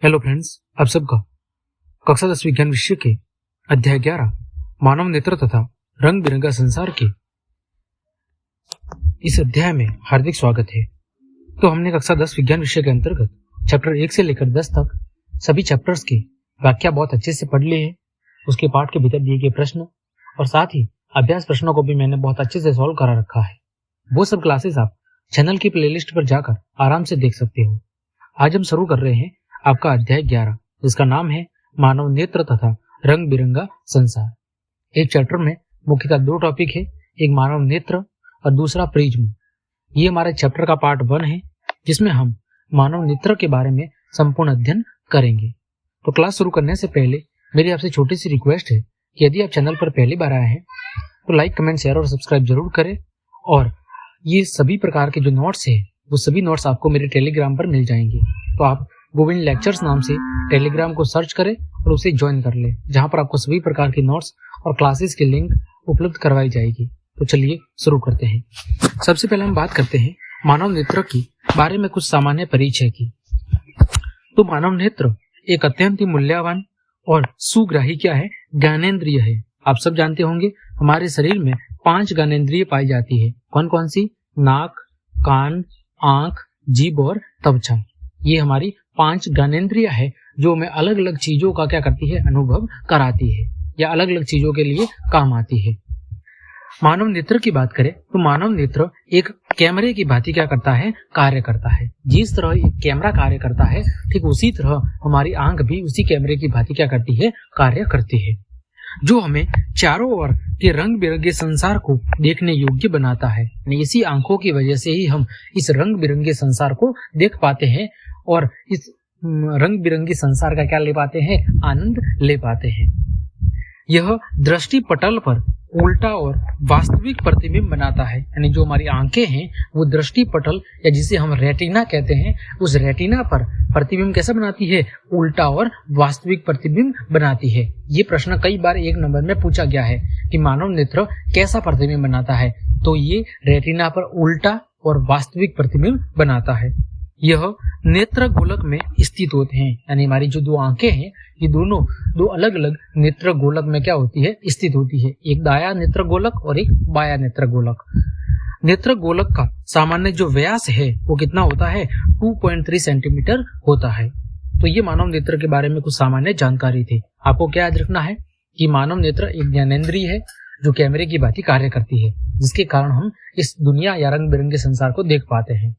Hello friends, आप सबका कक्षा 10 विज्ञान विषय के अध्याय 11 मानव नेत्र तथा रंग बिरंगा संसार के इस अध्याय में हार्दिक स्वागत है। तो हमने कक्षा 10 विज्ञान विषय के अंतर्गत चैप्टर 1 से लेकर 10 तक सभी चैप्टर्स की व्याख्या बहुत अच्छे से पढ़ ली है। उसके पाठ के भीतर दिए गए प्रश्न और साथ ही अभ्यास प्रश्नों को भी मैंने बहुत अच्छे से सॉल्व करा रखा है। वो सब क्लासेस आप चैनल की प्लेलिस्ट पर जाकर आराम से देख सकते हो। आज हम शुरू कर रहे हैं आपका अध्याय 11, जिसका नाम है मानव नेत्र तथा रंग बिरंगा संसार। एक चैप्टर में मुख्यतः दो टॉपिक है, एक मानव नेत्र और दूसरा प्रिज्म। ये हमारे चैप्टर का पार्ट 1 है, जिसमें हम मानव नेत्र के बारे में संपूर्ण अध्ययन करेंगे। तो क्लास शुरू करने से पहले मेरी आपसे छोटी सी रिक्वेस्ट है कि यदि आप चैनल पर पहली बार आए हैं तो लाइक, कमेंट, शेयर और सब्सक्राइब जरूर करें। और ये सभी प्रकार के जो नोट्स है वो सभी नोट्स आपको मेरे टेलीग्राम पर मिल जाएंगे। तो आप गोविंद लेक्चर्स नाम से टेलीग्राम को सर्च करें और उसे ज्वाइन कर ले, जहां पर आपको सभी प्रकार की नोट्स और क्लासेस की लिंक उपलब्ध करवाई जाएगी। तो चलिए शुरू करते हैं। सबसे पहले हम बात करते हैं मानव नेत्र की बारे में कुछ सामान्य परिचय की। तो मानव नेत्र एक अत्यंत ही मूल्यवान और सुग्राही क्या है, ज्ञानेंद्रिय है। आप सब जानते होंगे हमारे शरीर में 5 ज्ञानेंद्रिय पाई जाती है। कौन कौन सी? नाक, कान, आंख, जीभ और त्वचा। ये हमारी 5 ज्ञानेंद्रिय है जो हमें अलग अलग चीजों का क्या करती है, अनुभव कराती है या अलग अलग चीजों के लिए काम आती है। मानव नेत्र की बात करें तो मानव नेत्र एक कैमरे की भांति क्या करता है, कार्य करता है। जिस तरह एक कैमरा कार्य करता है, ठीक उसी तरह हमारी आंख भी उसी कैमरे की भांति क्या करती है, कार्य करती है, जो हमें चारों ओर के रंग बिरंगे संसार को देखने योग्य बनाता है। इसी आंखों की वजह से ही हम इस रंग बिरंगे संसार को देख पाते हैं और इस रंग बिरंगी संसार का क्या ले पाते हैं, आनंद ले पाते हैं। यह दृष्टि पटल पर उल्टा और वास्तविक प्रतिबिंब बनाता है। यानी जो हमारी आंखें हैं वो दृष्टि पटल या जिसे हम रेटिना कहते हैं, उस रेटिना पर प्रतिबिंब कैसा बनाती है, उल्टा और वास्तविक प्रतिबिंब बनाती है। ये प्रश्न कई बार 1 नंबर में पूछा गया है कि मानव नेत्र कैसा प्रतिबिंब बनाता है, तो ये रेटिना पर उल्टा और वास्तविक प्रतिबिंब बनाता है। यह नेत्र गोलक में स्थित होते हैं। यानी हमारी जो 2 आंखें हैं ये दोनों 2 अलग अलग नेत्र गोलक में क्या होती है, स्थित होती है। एक दाया नेत्र गोलक और एक बाया नेत्र गोलक। नेत्र गोलक का सामान्य जो व्यास है वो कितना होता है, 2.3 सेंटीमीटर होता है। तो ये मानव नेत्र के बारे में कुछ सामान्य जानकारी थी। आपको क्या याद रखना है कि मानव नेत्र एक ज्ञानेंद्रिय है जो कैमरे की भांति कार्य करती है, जिसके कारण हम इस दुनिया या रंग बिरंगे संसार को देख पाते हैं।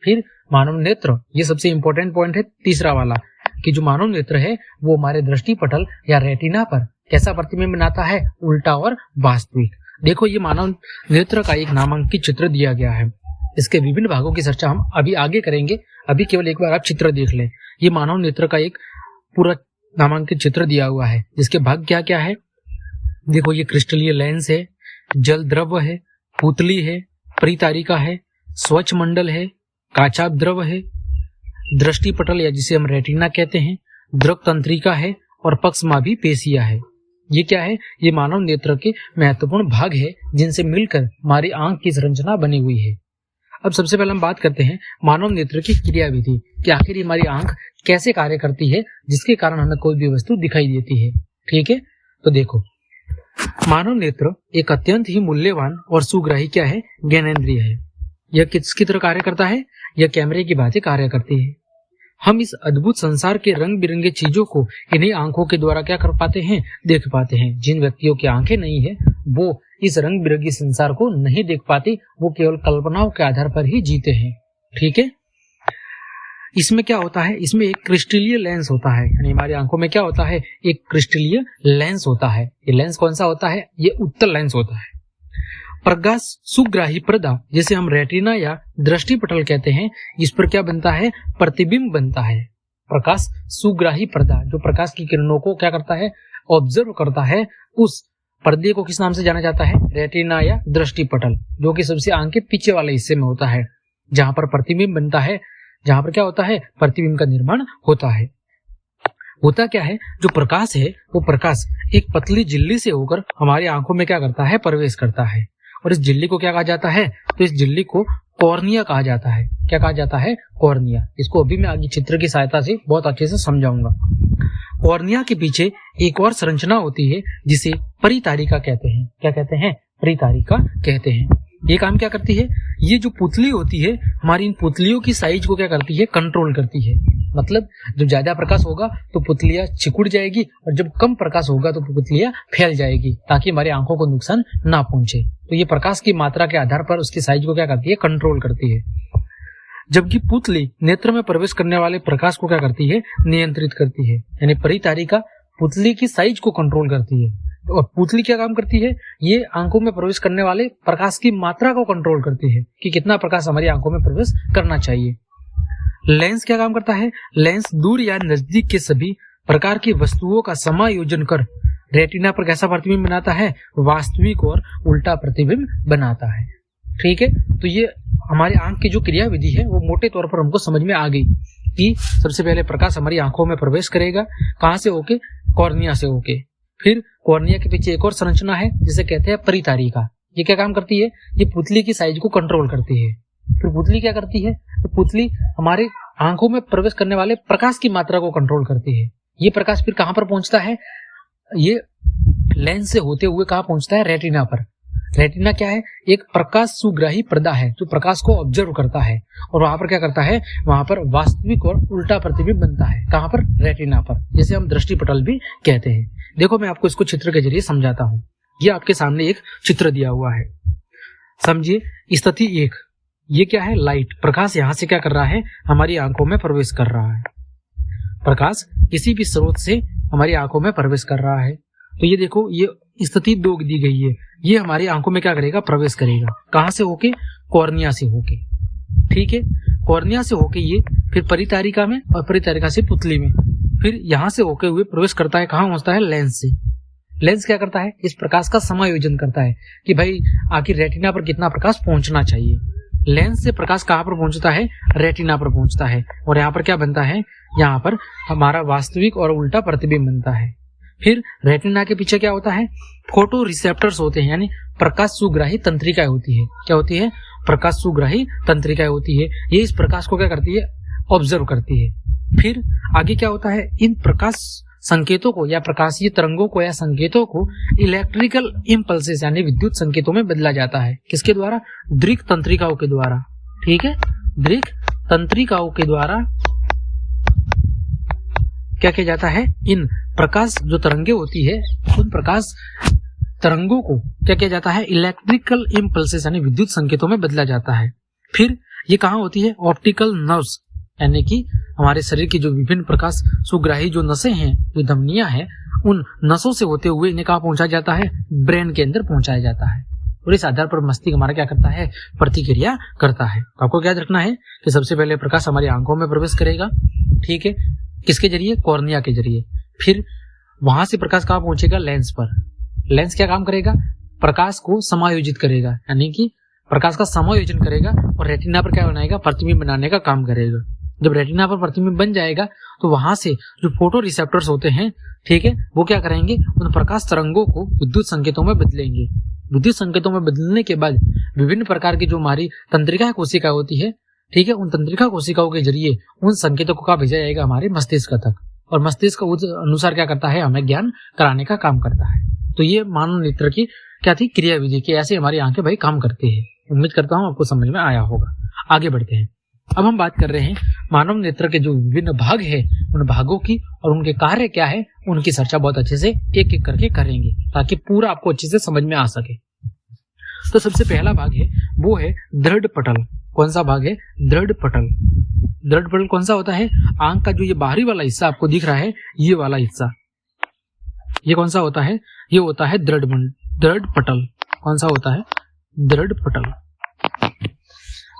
फिर मानव नेत्र, ये सबसे इंपॉर्टेंट पॉइंट है तीसरा वाला, कि जो मानव नेत्र है वो हमारे दृष्टि पटल या रेटिना पर कैसा प्रतिबिंब बनाता है, उल्टा और वास्तविक। देखो ये मानव नेत्र का एक नामांकित चित्र दिया गया है। इसके विभिन्न भागों की चर्चा हम अभी आगे करेंगे। अभी केवल एक बार आप चित्र देख लें। ये मानव नेत्र का एक पूरा नामांकित चित्र दिया हुआ है, जिसके भाग क्या क्या है। देखो ये क्रिस्टलीय लेंस है, जल द्रव है, पुतली है, परितारिका है, स्वच्छ मंडल है, काचाभ द्रव है, दृष्टि पटल या जिसे हम रेटिना कहते हैं, द्रव तंत्रिका है और पक्षमाभी पेशियां है। ये क्या है, ये मानव नेत्र के महत्वपूर्ण भाग है जिनसे मिलकर हमारी आंख की संरचना बनी हुई है। अब सबसे पहले हम बात करते हैं मानव नेत्र की क्रियाविधि, कि आखिर हमारी आंख कैसे कार्य करती है जिसके कारण हमें कोई भी वस्तु दिखाई देती है। ठीक है, तो देखो मानव नेत्र एक अत्यंत ही मूल्यवान और सुग्राही क्या है, ज्ञानेंद्रिय है। यह किसकी तरह कार्य करता है, यह कैमरे की भांति कार्य करती है। हम इस अद्भुत संसार के रंग बिरंगे चीजों को इन्हीं आंखों के द्वारा क्या कर पाते हैं, देख पाते हैं। जिन व्यक्तियों की आंखें नहीं है वो इस रंग बिरंगी संसार को नहीं देख पाते, वो केवल कल्पनाओं के आधार पर ही जीते हैं। ठीक है, इसमें क्या होता है, इसमें एक क्रिस्टलीय लेंस होता है। यानी हमारी आंखों में क्या होता है, एक क्रिस्टलीय लेंस होता है। ये लेंस कौन सा होता है, ये उत्तल लेंस होता है। प्रकाश सुग्राही पर्दा, जिसे हम रेटिना या दृष्टि पटल कहते हैं, इस पर क्या बनता है, प्रतिबिंब बनता है। प्रकाश सुग्राही पर्दा जो प्रकाश की किरणों को क्या करता है, ऑब्जर्व करता है, उस पर्दे को किस नाम से जाना जाता है, रेटिना या दृष्टि पटल, जो कि सबसे आंख के पीछे वाले हिस्से में होता है, जहां पर प्रतिबिंब बनता है, जहां पर क्या होता है, प्रतिबिंब का निर्माण होता है। होता क्या है, जो प्रकाश है वो प्रकाश एक पतली झिल्ली से होकर हमारी आंखों में क्या करता है, प्रवेश करता है। और इस झिल्ली को क्या कहा जाता है, तो इस झिल्ली को कॉर्निया कहा जाता है। क्या कहा जाता है? कॉर्निया। इसको अभी मैं आगे चित्र की सहायता से बहुत अच्छे से समझाऊंगा। कॉर्निया के पीछे एक और संरचना होती है जिसे परितारिका कहते हैं। क्या कहते हैं? परितारिका कहते हैं। ये काम क्या करती है? ये जो पुतली होती है हमारी, इन पुतलियों की साइज को क्या करती है? कंट्रोल करती है। मतलब जब ज्यादा प्रकाश होगा तो पुतलियां सिकुड़ जाएगी और जब कम प्रकाश होगा तो पुतलियां फैल जाएगी, ताकि हमारी आंखों को नुकसान ना पहुंचे। तो ये प्रकाश की मात्रा के आधार पर उसकी साइज को क्या करती है? कंट्रोल करती है। जबकि पुतली नेत्र में प्रवेश करने वाले प्रकाश को क्या करती है? नियंत्रित करती है। यानी परितारिका पुतली की साइज को कंट्रोल करती है और पुतली क्या काम करती है? ये आंखों में प्रवेश करने वाले प्रकाश की मात्रा को कंट्रोल करती है कि कितना प्रकाश हमारी आंखों में प्रवेश करना चाहिए। लेंस क्या काम करता है? लेंस दूर या नजदीक के सभी प्रकार की वस्तुओं का समायोजन कर रेटिना पर कैसा प्रतिबिंब बनाता है? वास्तविक और उल्टा प्रतिबिंब बनाता है। ठीक है, तो ये हमारे आंख की जो क्रियाविधि है वो मोटे तौर पर हमको समझ में आ गई कि सबसे पहले प्रकाश हमारी आंखों में प्रवेश करेगा, कहां से होके? कॉर्निया से होके। फिर कॉर्निया के पीछे एक और संरचना है जिसे कहते हैं परितारिका। ये क्या काम करती है? ये पुतली की साइज को कंट्रोल करती है। फिर पुतली क्या करती है? तो पुतली हमारे आंखों में प्रवेश करने वाले प्रकाश की मात्रा को कंट्रोल करती है। ये प्रकाश फिर कहां पर पहुंचता है? ये लेंस से होते हुए कहां पहुंचता है? रेटिना पर। रेटिना क्या है? एक प्रकाश सुग्राही पर्दा है जो प्रकाश को ऑब्जर्व करता है और वहां पर क्या करता है? वहां पर वास्तविक और उल्टा प्रतिबिंब बनता है। कहां पर? रेटिना पर, जिसे हम दृष्टि पटल भी कहते हैं। देखो मैं आपको इसको चित्र के जरिए समझाता हूं। ये आपके सामने एक चित्र दिया हुआ है, समझिए। स्थिति 1, ये क्या है? लाइट। प्रकाश यहां से क्या कर रहा है? हमारी आंखों में प्रवेश कर रहा है। प्रकाश किसी भी स्रोत से हमारी आंखों में प्रवेश कर रहा है। तो ये देखो, ये स्थिति 2 दी गई है। ये हमारी आंखों में क्या करेगा? प्रवेश करेगा। कहां से होके? कॉर्निया से होके। ठीक है, कॉर्निया से होके ये फिर परितारिका में और परितारिका से पुतली में, फिर यहां से होके हुए प्रवेश करता है। कहां पहुंचता है? लेंस से। लेंस क्या करता है? इस प्रकाश का समायोजन करता है कि भाई आखिर रेटिना पर कितना प्रकाश पहुंचना चाहिए। लेंस से प्रकाश कहां पर पहुंचता है? रेटिना पर पहुंचता है और यहाँ पर क्या बनता है? यहाँ पर हमारा वास्तविक और उल्टा प्रतिबिंब बनता है। फिर रेटिना के पीछे क्या होता है? फोटो रिसेप्टर्स होते हैं, यानी प्रकाश सुग्राही तंत्रिकाएं होती है। क्या होती है? प्रकाश सुग्राही तंत्रिकाएं होती है। ये इस प्रकाश को क्या करती है? ऑब्जर्व करती है। फिर आगे क्या होता है? इन प्रकाश संकेतों को या प्रकाशीय तरंगों को या संकेतों को इलेक्ट्रिकल इम्पल्सेस यानी विद्युत संकेतों में बदला जाता है। किसके द्वारा? दृक तंत्रिकाओं के द्वारा। ठीक है, दृक तंत्रिकाओं के द्वारा क्या किया जाता है? इन प्रकाश जो तरंगे होती है उन प्रकाश तरंगों को क्या किया जाता है? इलेक्ट्रिकल इम्पल्सेस यानी विद्युत संकेतों में बदला जाता है। फिर ये कहां होती है? ऑप्टिकल नर्व्स, यानी कि हमारे शरीर की जो विभिन्न प्रकाश सुग्राही जो नसें हैं, जो धमनियां हैं, उन नसों से होते हुए इन्हें कहां पहुंचाया जाता है? ब्रेन के अंदर पहुंचाया जाता है। और इस आधार पर मस्तिष्क हमारा क्या करता है? प्रतिक्रिया करता है। आपको क्या रखना है कि सबसे पहले प्रकाश हमारी आंखों में प्रवेश करेगा। ठीक है, किसके जरिए? कॉर्निया के जरिए। फिर वहां से प्रकाश कहां पहुंचेगा? लेंस पर। लेंस क्या काम करेगा? प्रकाश को समायोजित करेगा, यानी कि प्रकाश का समायोजन करेगा और रेटिना पर क्या बनाएगा? प्रतिबिंब बनाने का काम करेगा। जब रेटिना पर प्रतिबिंब बन जाएगा तो वहां से जो फोटो रिसेप्टर्स होते हैं, ठीक है, वो क्या करेंगे? उन प्रकाश तरंगों को विद्युत संकेतों में बदलेंगे। विद्युत संकेतों में बदलने के बाद विभिन्न प्रकार की जो हमारी तंत्रिका कोशिका होती है, ठीक है, उन तंत्रिका कोशिकाओं के जरिए उन संकेतों को क्या भेजा जाएगा? हमारे मस्तिष्क तक, और मस्तिष्क उस अनुसार क्या करता है? हमें ज्ञान कराने का काम करता है। तो ये मानव नेत्र की क्या थी? क्रियाविधि की। ऐसे हमारी आंखें भाई काम करती है। उम्मीद करता हूं आपको समझ में आया होगा। आगे बढ़ते हैं। अब हम बात कर रहे हैं मानव नेत्र के जो विभिन्न भाग है, उन भागों की और उनके कार्य क्या है, उनकी चर्चा बहुत अच्छे से एक एक करके करेंगे ताकि पूरा आपको अच्छे से समझ में आ सके। तो सबसे पहला भाग है वो है दृढ़ पटल। कौन सा भाग है? दृढ़ पटल। दृढ़ पटल कौन सा होता है? आंख का जो ये बाहरी वाला हिस्सा आपको दिख रहा है, ये वाला हिस्सा, ये कौन सा होता है? ये होता है दृढ़ पटल। कौन सा होता है? दृढ़ पटल।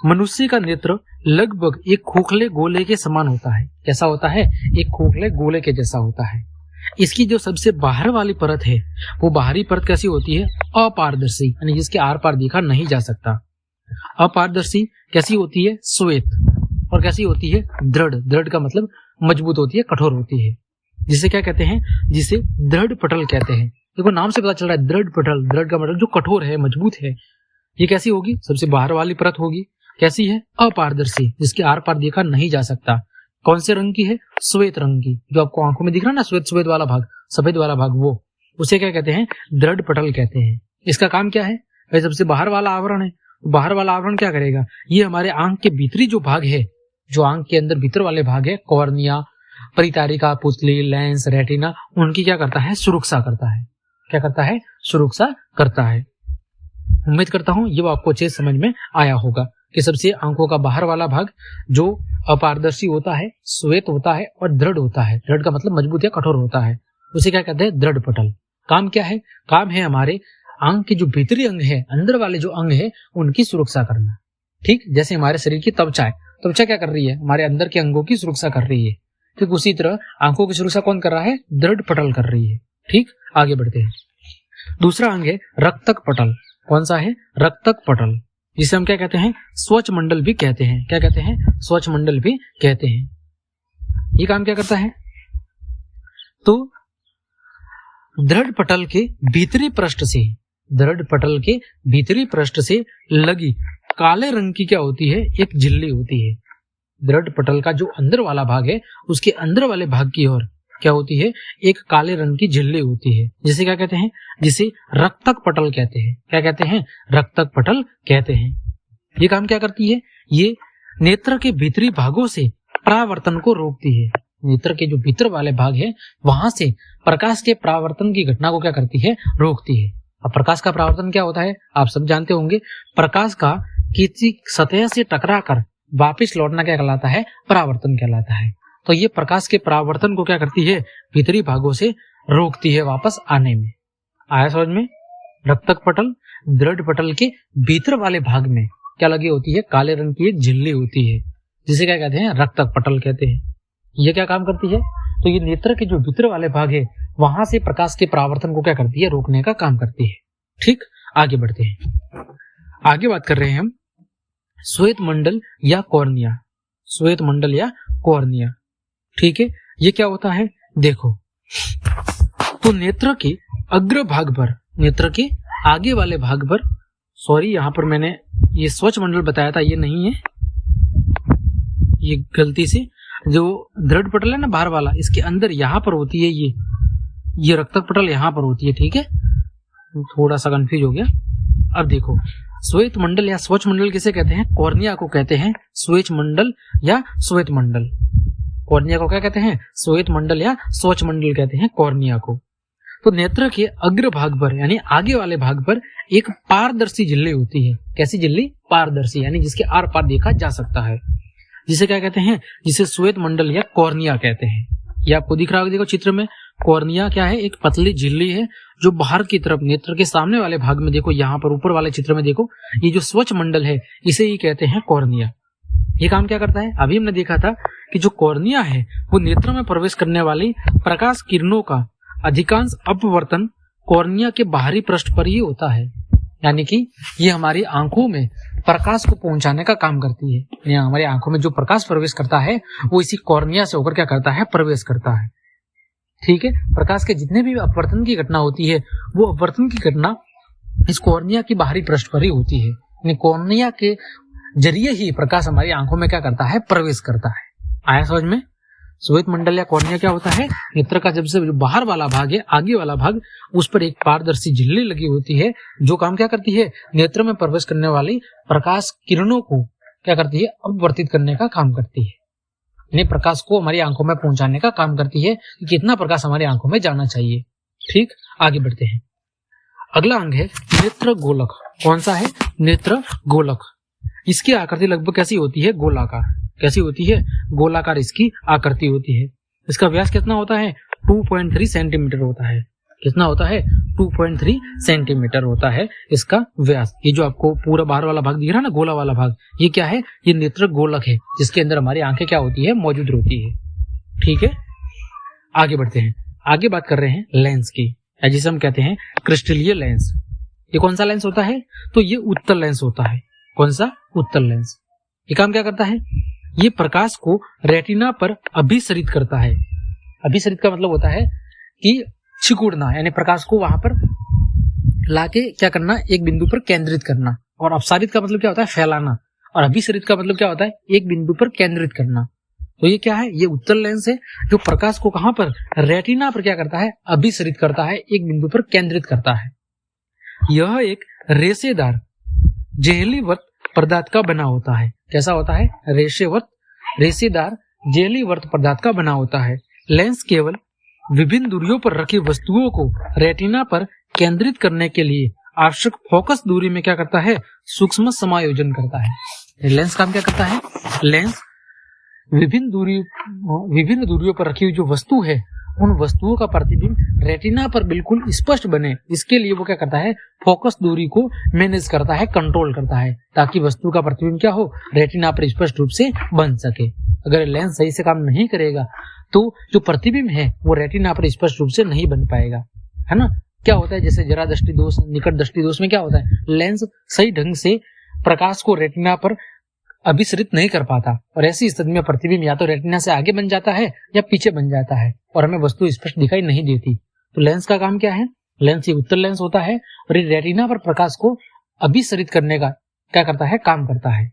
मनुष्य का नेत्र लगभग एक खोखले गोले के समान होता है। कैसा होता है? एक खोखले गोले के जैसा होता है। इसकी जो सबसे बाहर वाली परत है, वो बाहरी परत कैसी होती है? अपारदर्शी, यानी जिसके आर पार देखा नहीं जा सकता। अपारदर्शी कैसी होती है? श्वेत। और कैसी होती है? दृढ़। दृढ़ का मतलब मजबूत होती है, कठोर होती है, जिसे क्या कहते हैं? जिसे दृढ़ पटल कहते हैं। देखो नाम से पता चल रहा है दृढ़ पटल। दृढ़ का मतलब जो कठोर है, मजबूत है। ये कैसी होगी? सबसे बाहर वाली परत होगी। कैसी है? अपारदर्शी, जिसके आर पार देखा नहीं जा सकता। कौन से रंग की है? श्वेत रंग की। जो आपको आंखों में दिख रहा है ना, श्वेत श्वेत वाला भाग, सफेद वाला भाग, वो उसे क्या कहते हैं? दृढ़ पटल कहते हैं। इसका काम क्या है भाई? सबसे बाहर वाला आवरण है। बाहर वाला आवरण क्या करेगा? ये हमारे आंख के भीतरी जो भाग है, जो आंख के अंदर भीतर वाले भाग है, कॉर्निया, परितारिका, पुतली, लेंस, रेटिना, उनकी क्या करता है? सुरक्षा करता है। क्या करता है? सुरक्षा करता है। उम्मीद करता हूं ये आपको अच्छे समझ में आया होगा कि सबसे आंखों का बाहर वाला भाग जो अपारदर्शी होता है, श्वेत होता है और दृढ़ होता है, दृढ़ का मतलब मजबूत या कठोर होता है, उसे क्या कहते हैं? दृढ़ पटल। काम क्या है? काम है हमारे आंख के जो भीतरी अंग है, अंदर वाले जो अंग है, उनकी सुरक्षा करना। ठीक, जैसे हमारे शरीर की त्वचा है, त्वचा क्या कर रही है? हमारे अंदर के अंगों की सुरक्षा कर रही है। ठीक उसी तरह आंखों की सुरक्षा कौन कर रहा है? दृढ़ पटल कर रही है। ठीक, आगे बढ़ते हैं। दूसरा अंग है रक्तक पटल। कौन सा है? रक्तक पटल, जिसे हम क्या कहते हैं? स्वच्छ मंडल भी कहते हैं। क्या कहते हैं? स्वच्छ मंडल भी कहते हैं। ये काम क्या करता है? तो दृढ़ पटल के भीतरी पृष्ठ से, दृढ़ पटल के भीतरी पृष्ठ से लगी काले रंग की क्या होती है? एक झिल्ली होती है। दृढ़ पटल का जो अंदर वाला भाग है, उसके अंदर वाले भाग की ओर क्या होती है? एक काले रंग की झिल्ली होती है, जिसे क्या कहते हैं? जिसे रक्तक पटल कहते हैं। क्या कहते हैं? रक्तक पटल कहते हैं। ये काम क्या करती है? ये नेत्र के भीतरी भागों से परावर्तन को रोकती है। नेत्र के जो भीतर वाले भाग है, वहां से प्रकाश के परावर्तन की घटना को क्या करती है? रोकती है। अब प्रकाश का परावर्तन क्या होता है? आप सब जानते होंगे। प्रकाश का किसी सतह से टकराकर वापस लौटना क्या कहलाता है? परावर्तन कहलाता है। तो ये प्रकाश के परावर्तन को क्या करती है? भीतरी भागों से रोकती है वापस आने में। आया समझ में? रक्तक पटल, दृढ़ पटल के भीतर वाले भाग में क्या लगी होती है? काले रंग की एक झिल्ली होती है, जिसे क्या कहते हैं? रक्तक पटल कहते हैं। ये क्या काम करती है? तो ये नेत्र के जो भीतर वाले भाग है, वहां से प्रकाश के परावर्तन को क्या करती है? रोकने का काम करती है। ठीक, आगे बढ़ते हैं। आगे बात कर रहे हैं हम श्वेत मंडल या कॉर्निया। श्वेत मंडल या कॉर्निया, ठीक है। ये क्या होता है? देखो, तो नेत्र के अग्र भाग पर, नेत्र के आगे वाले भाग पर, सॉरी यहां पर मैंने ये स्वच्छ मंडल बताया था, ये नहीं है, ये गलती से, जो दृढ़ पटल है ना बाहर वाला, इसके अंदर यहां पर होती है ये रक्तक पटल यहां पर होती है। ठीक है, थोड़ा सा कंफ्यूज हो गया। अब देखो, श्वेत मंडल या स्वच्छ मंडल किसे कहते हैं? कॉर्निया को कहते हैं श्वेत मंडल या श्वेत मंडल। कॉर्निया को क्या कहते हैं? श्वेत मंडल या स्वच्छ मंडल कहते हैं कॉर्निया को। तो नेत्र के अग्र भाग पर यानी आगे वाले भाग पर एक पारदर्शी झिल्ली होती है। कैसी झिल्ली? पारदर्शी, यानी जिसके आर पार देखा जा सकता है, जिसे क्या कहते हैं? जिसे श्वेत मंडल या कॉर्निया कहते हैं। ये आपको दिख रहा होगा, देखो चित्र में। कॉर्निया क्या है? एक पतली झिल्ली है जो बाहर की तरफ नेत्र के सामने वाले भाग में, देखो यहाँ पर ऊपर वाले चित्र में देखो, ये जो स्वच्छ मंडल है इसे ही कहते हैं कॉर्निया। ये काम क्या करता है? अभी हमने देखा था कि जो कॉर्निया है वो नेत्र में प्रवेश करने वाली प्रकाश किरणों का अधिकांश अपवर्तन कॉर्निया के बाहरी पृष्ठ पर ही होता है। यानी कि ये हमारी आंखों में प्रकाश को पहुंचाने का काम करती है। यानी हमारी आंखों में जो प्रकाश प्रवेश करता है वो इसी कॉर्निया से होकर क्या करता है? प्रवेश करता है। ठीक है, प्रकाश के जितने भी अपवर्तन की घटना होती है वो अपवर्तन की घटना इस कॉर्निया की बाहरी पृष्ठ पर ही होती है। यानी कॉर्निया के जरिए ही प्रकाश हमारी आंखों में क्या करता है? प्रवेश करता है। आया समझ में? श्वेत मंडल या कॉर्निया क्या होता है? नेत्र का जब से जो बाहर वाला भाग है, आगे वाला भाग, उस पर एक पारदर्शी झिल्ली लगी होती है जो काम क्या करती है? नेत्र में प्रवेश करने वाली प्रकाश किरणों को क्या करती है? अपवर्तित करने का काम करती है। यानी प्रकाश को हमारी आंखों में पहुंचाने का काम करती है कि कितना प्रकाश हमारी आंखों में जाना चाहिए। ठीक, आगे बढ़ते हैं। अगला अंग है नेत्र गोलक। कौन सा है? नेत्र गोलक। इसकी आकृति लगभग कैसी होती है? गोलाकार। कैसी होती है? गोलाकार इसकी आकृति होती है। इसका व्यास कितना होता है? 2.3 सेंटीमीटर होता है। कितना होता है? 2.3 सेंटीमीटर होता है इसका व्यास। ये जो आपको पूरा बाहर वाला भाग दिख रहा है ना, गोला वाला भाग, ये क्या है? ये नेत्र गोलक है, जिसके अंदर हमारी आंखें क्या होती है? मौजूद होती है। ठीक है, आगे बढ़ते हैं। आगे बात कर रहे हैं लेंस की, जिसे हम कहते हैं क्रिस्टलीय लेंस। ये कौन सा लेंस होता है? तो ये उत्तल लेंस होता है। कौन सा? उत्तल लेंस। ये काम क्या करता है? ये प्रकाश को रेटिना पर अभिसरित करता है। अभिसरित का मतलब होता है कि सिकुड़ना, यानी प्रकाश को वहां पर लाके क्या करना? एक बिंदु पर केंद्रित करना। और अपसारित का मतलब क्या होता है? फैलाना। और अभिसरित का मतलब क्या होता है, एक बिंदु पर केंद्रित करना। तो ये क्या है, ये उत्तल लेंस है जो प्रकाश को कहां पर, रेटिना पर क्या करता है, अभिसरित करता है, एक बिंदु पर केंद्रित करता है। यह एक रेशेदार जेलीवर्त पदार्थ का बना होता है। कैसा होता है, रेशेदार जेलीवर्त पदार्थ का बना होता है। लेंस केवल विभिन्न दूरियों पर रखी वस्तुओं को रेटिना पर केंद्रित करने के लिए आवश्यक फोकस दूरी में क्या करता है, सूक्ष्म समायोजन करता है। लेंस काम क्या करता है, लेंस विभिन्न दूरियों पर रखी हुई जो वस्तु है, उन वस्तुओं का प्रतिबिंब रेटिना पर बिल्कुल स्पष्ट बने, इसके लिए वो क्या करता है, फोकस दूरी को मैनेज करता है, कंट्रोल करता है, ताकि वस्तु का प्रतिबिंब क्या हो, रेटिना पर स्पष्ट रूप से बन सके। अगर लेंस सही से काम नहीं करेगा तो जो प्रतिबिंब है वो रेटिना पर स्पष्ट रूप से नहीं बन पाएगा, है ना। क्या होता है, जैसे जरा दृष्टि दोष, निकट दृष्टि दोष में क्या होता है, लेंस सही ढंग से प्रकाश को रेटिना पर अभिसरित नहीं कर पाता, और ऐसी स्थिति में प्रतिबिंब या तो रेटिना से आगे बन जाता है या पीछे बन जाता है, और हमें वस्तु स्पष्ट दिखाई नहीं देती। तो लेंस का काम क्या है, लेंस ये उत्तल लेंस होता है और ये रेटिना पर प्रकाश को अभिसरित करने का क्या करता है, काम करता है,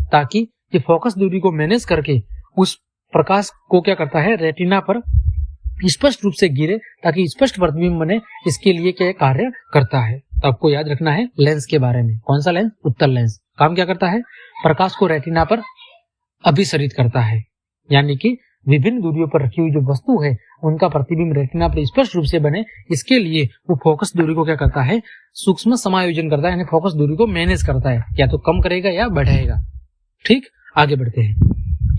ताकि ये फोकस दूरी को मैनेज करके उस प्रकाश को क्या करता है, रेटिना पर स्पष्ट रूप से गिरे, ताकि स्पष्ट प्रतिबिंब बने, इसके लिए क्या कार्य करता है। तो आपको याद रखना है लेंस के बारे में। कौन सा लेंस, उत्तल लेंस। काम क्या करता है, प्रकाश को रेटिना पर अभिसरित करता है, यानी कि विभिन्न दूरियों पर रखी हुई जो वस्तु है उनका प्रतिबिंब रेटिना पर स्पष्ट रूप से बने, इसके लिए वो फोकस दूरी को क्या करता है, सूक्ष्म समायोजन करता है, यानी फोकस दूरी को मैनेज करता है, या तो कम करेगा या बढ़ाएगा। ठीक, आगे बढ़ते हैं।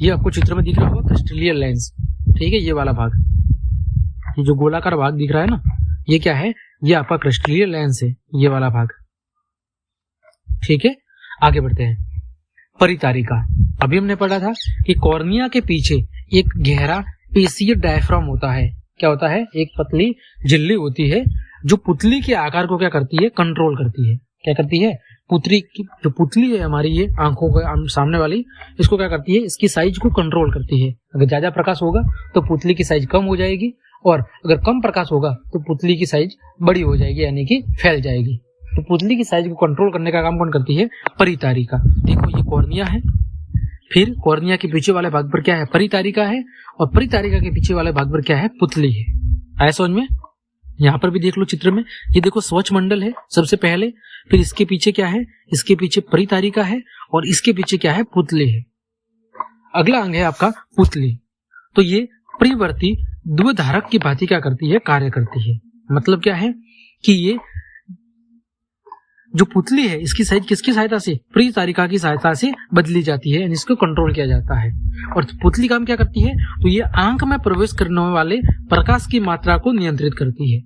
ये आपको चित्र में दिख रहा होगा क्रिस्टलीय लेंस, ठीक है, ये वाला भाग, ये जो गोलाकार भाग दिख रहा है ना, ये क्या है, ये आपका क्रिस्टलीय लेंस है, ये वाला भाग। ठीक है, आगे बढ़ते हैं। परितारिका, अभी हमने पढ़ा था कि कॉर्निया के पीछे एक गहरा पेशीय डायफ्राम होता है। क्या होता है, एक पतली झिल्ली होती है जो पुतली के आकार को क्या करती है, कंट्रोल करती है। क्या करती है, पुतली की जो पुतली है हमारी, ये आंखों के सामने वाली, इसको क्या करती है, इसकी साइज को कंट्रोल करती है। अगर ज्यादा प्रकाश होगा तो पुतली की साइज कम हो जाएगी, और अगर कम प्रकाश होगा तो पुतली की साइज बड़ी हो जाएगी, यानी कि फैल जाएगी। तो पुतली की साइज को कंट्रोल करने का काम कौन करती है, परितारिका। देखो ये कॉर्निया है, फिर कॉर्निया के पीछे वाले भाग पर क्या है, परितारिका है, और परितारिका के पीछे वाले भाग पर क्या है, पुतली है। आया समझ में। यहाँ पर भी देख लो चित्र में, ये देखो स्वच्छ मंडल है सबसे पहले, फिर इसके पीछे क्या है, इसके पीछे परितारिका है, और इसके पीछे क्या है, पुतली है। अगला अंग है आपका पुतली। तो ये परिवर्ती द्विधारक की भांति क्या करती है, कार्य करती है। मतलब क्या है कि ये जो पुतली है, इसकी साइज किसकी सहायता से, परितारिका की सहायता से बदली जाती है, इसको कंट्रोल किया जाता है। और पुतली काम क्या करती है, तो ये आंख में प्रवेश करने वाले प्रकाश की मात्रा को नियंत्रित करती है।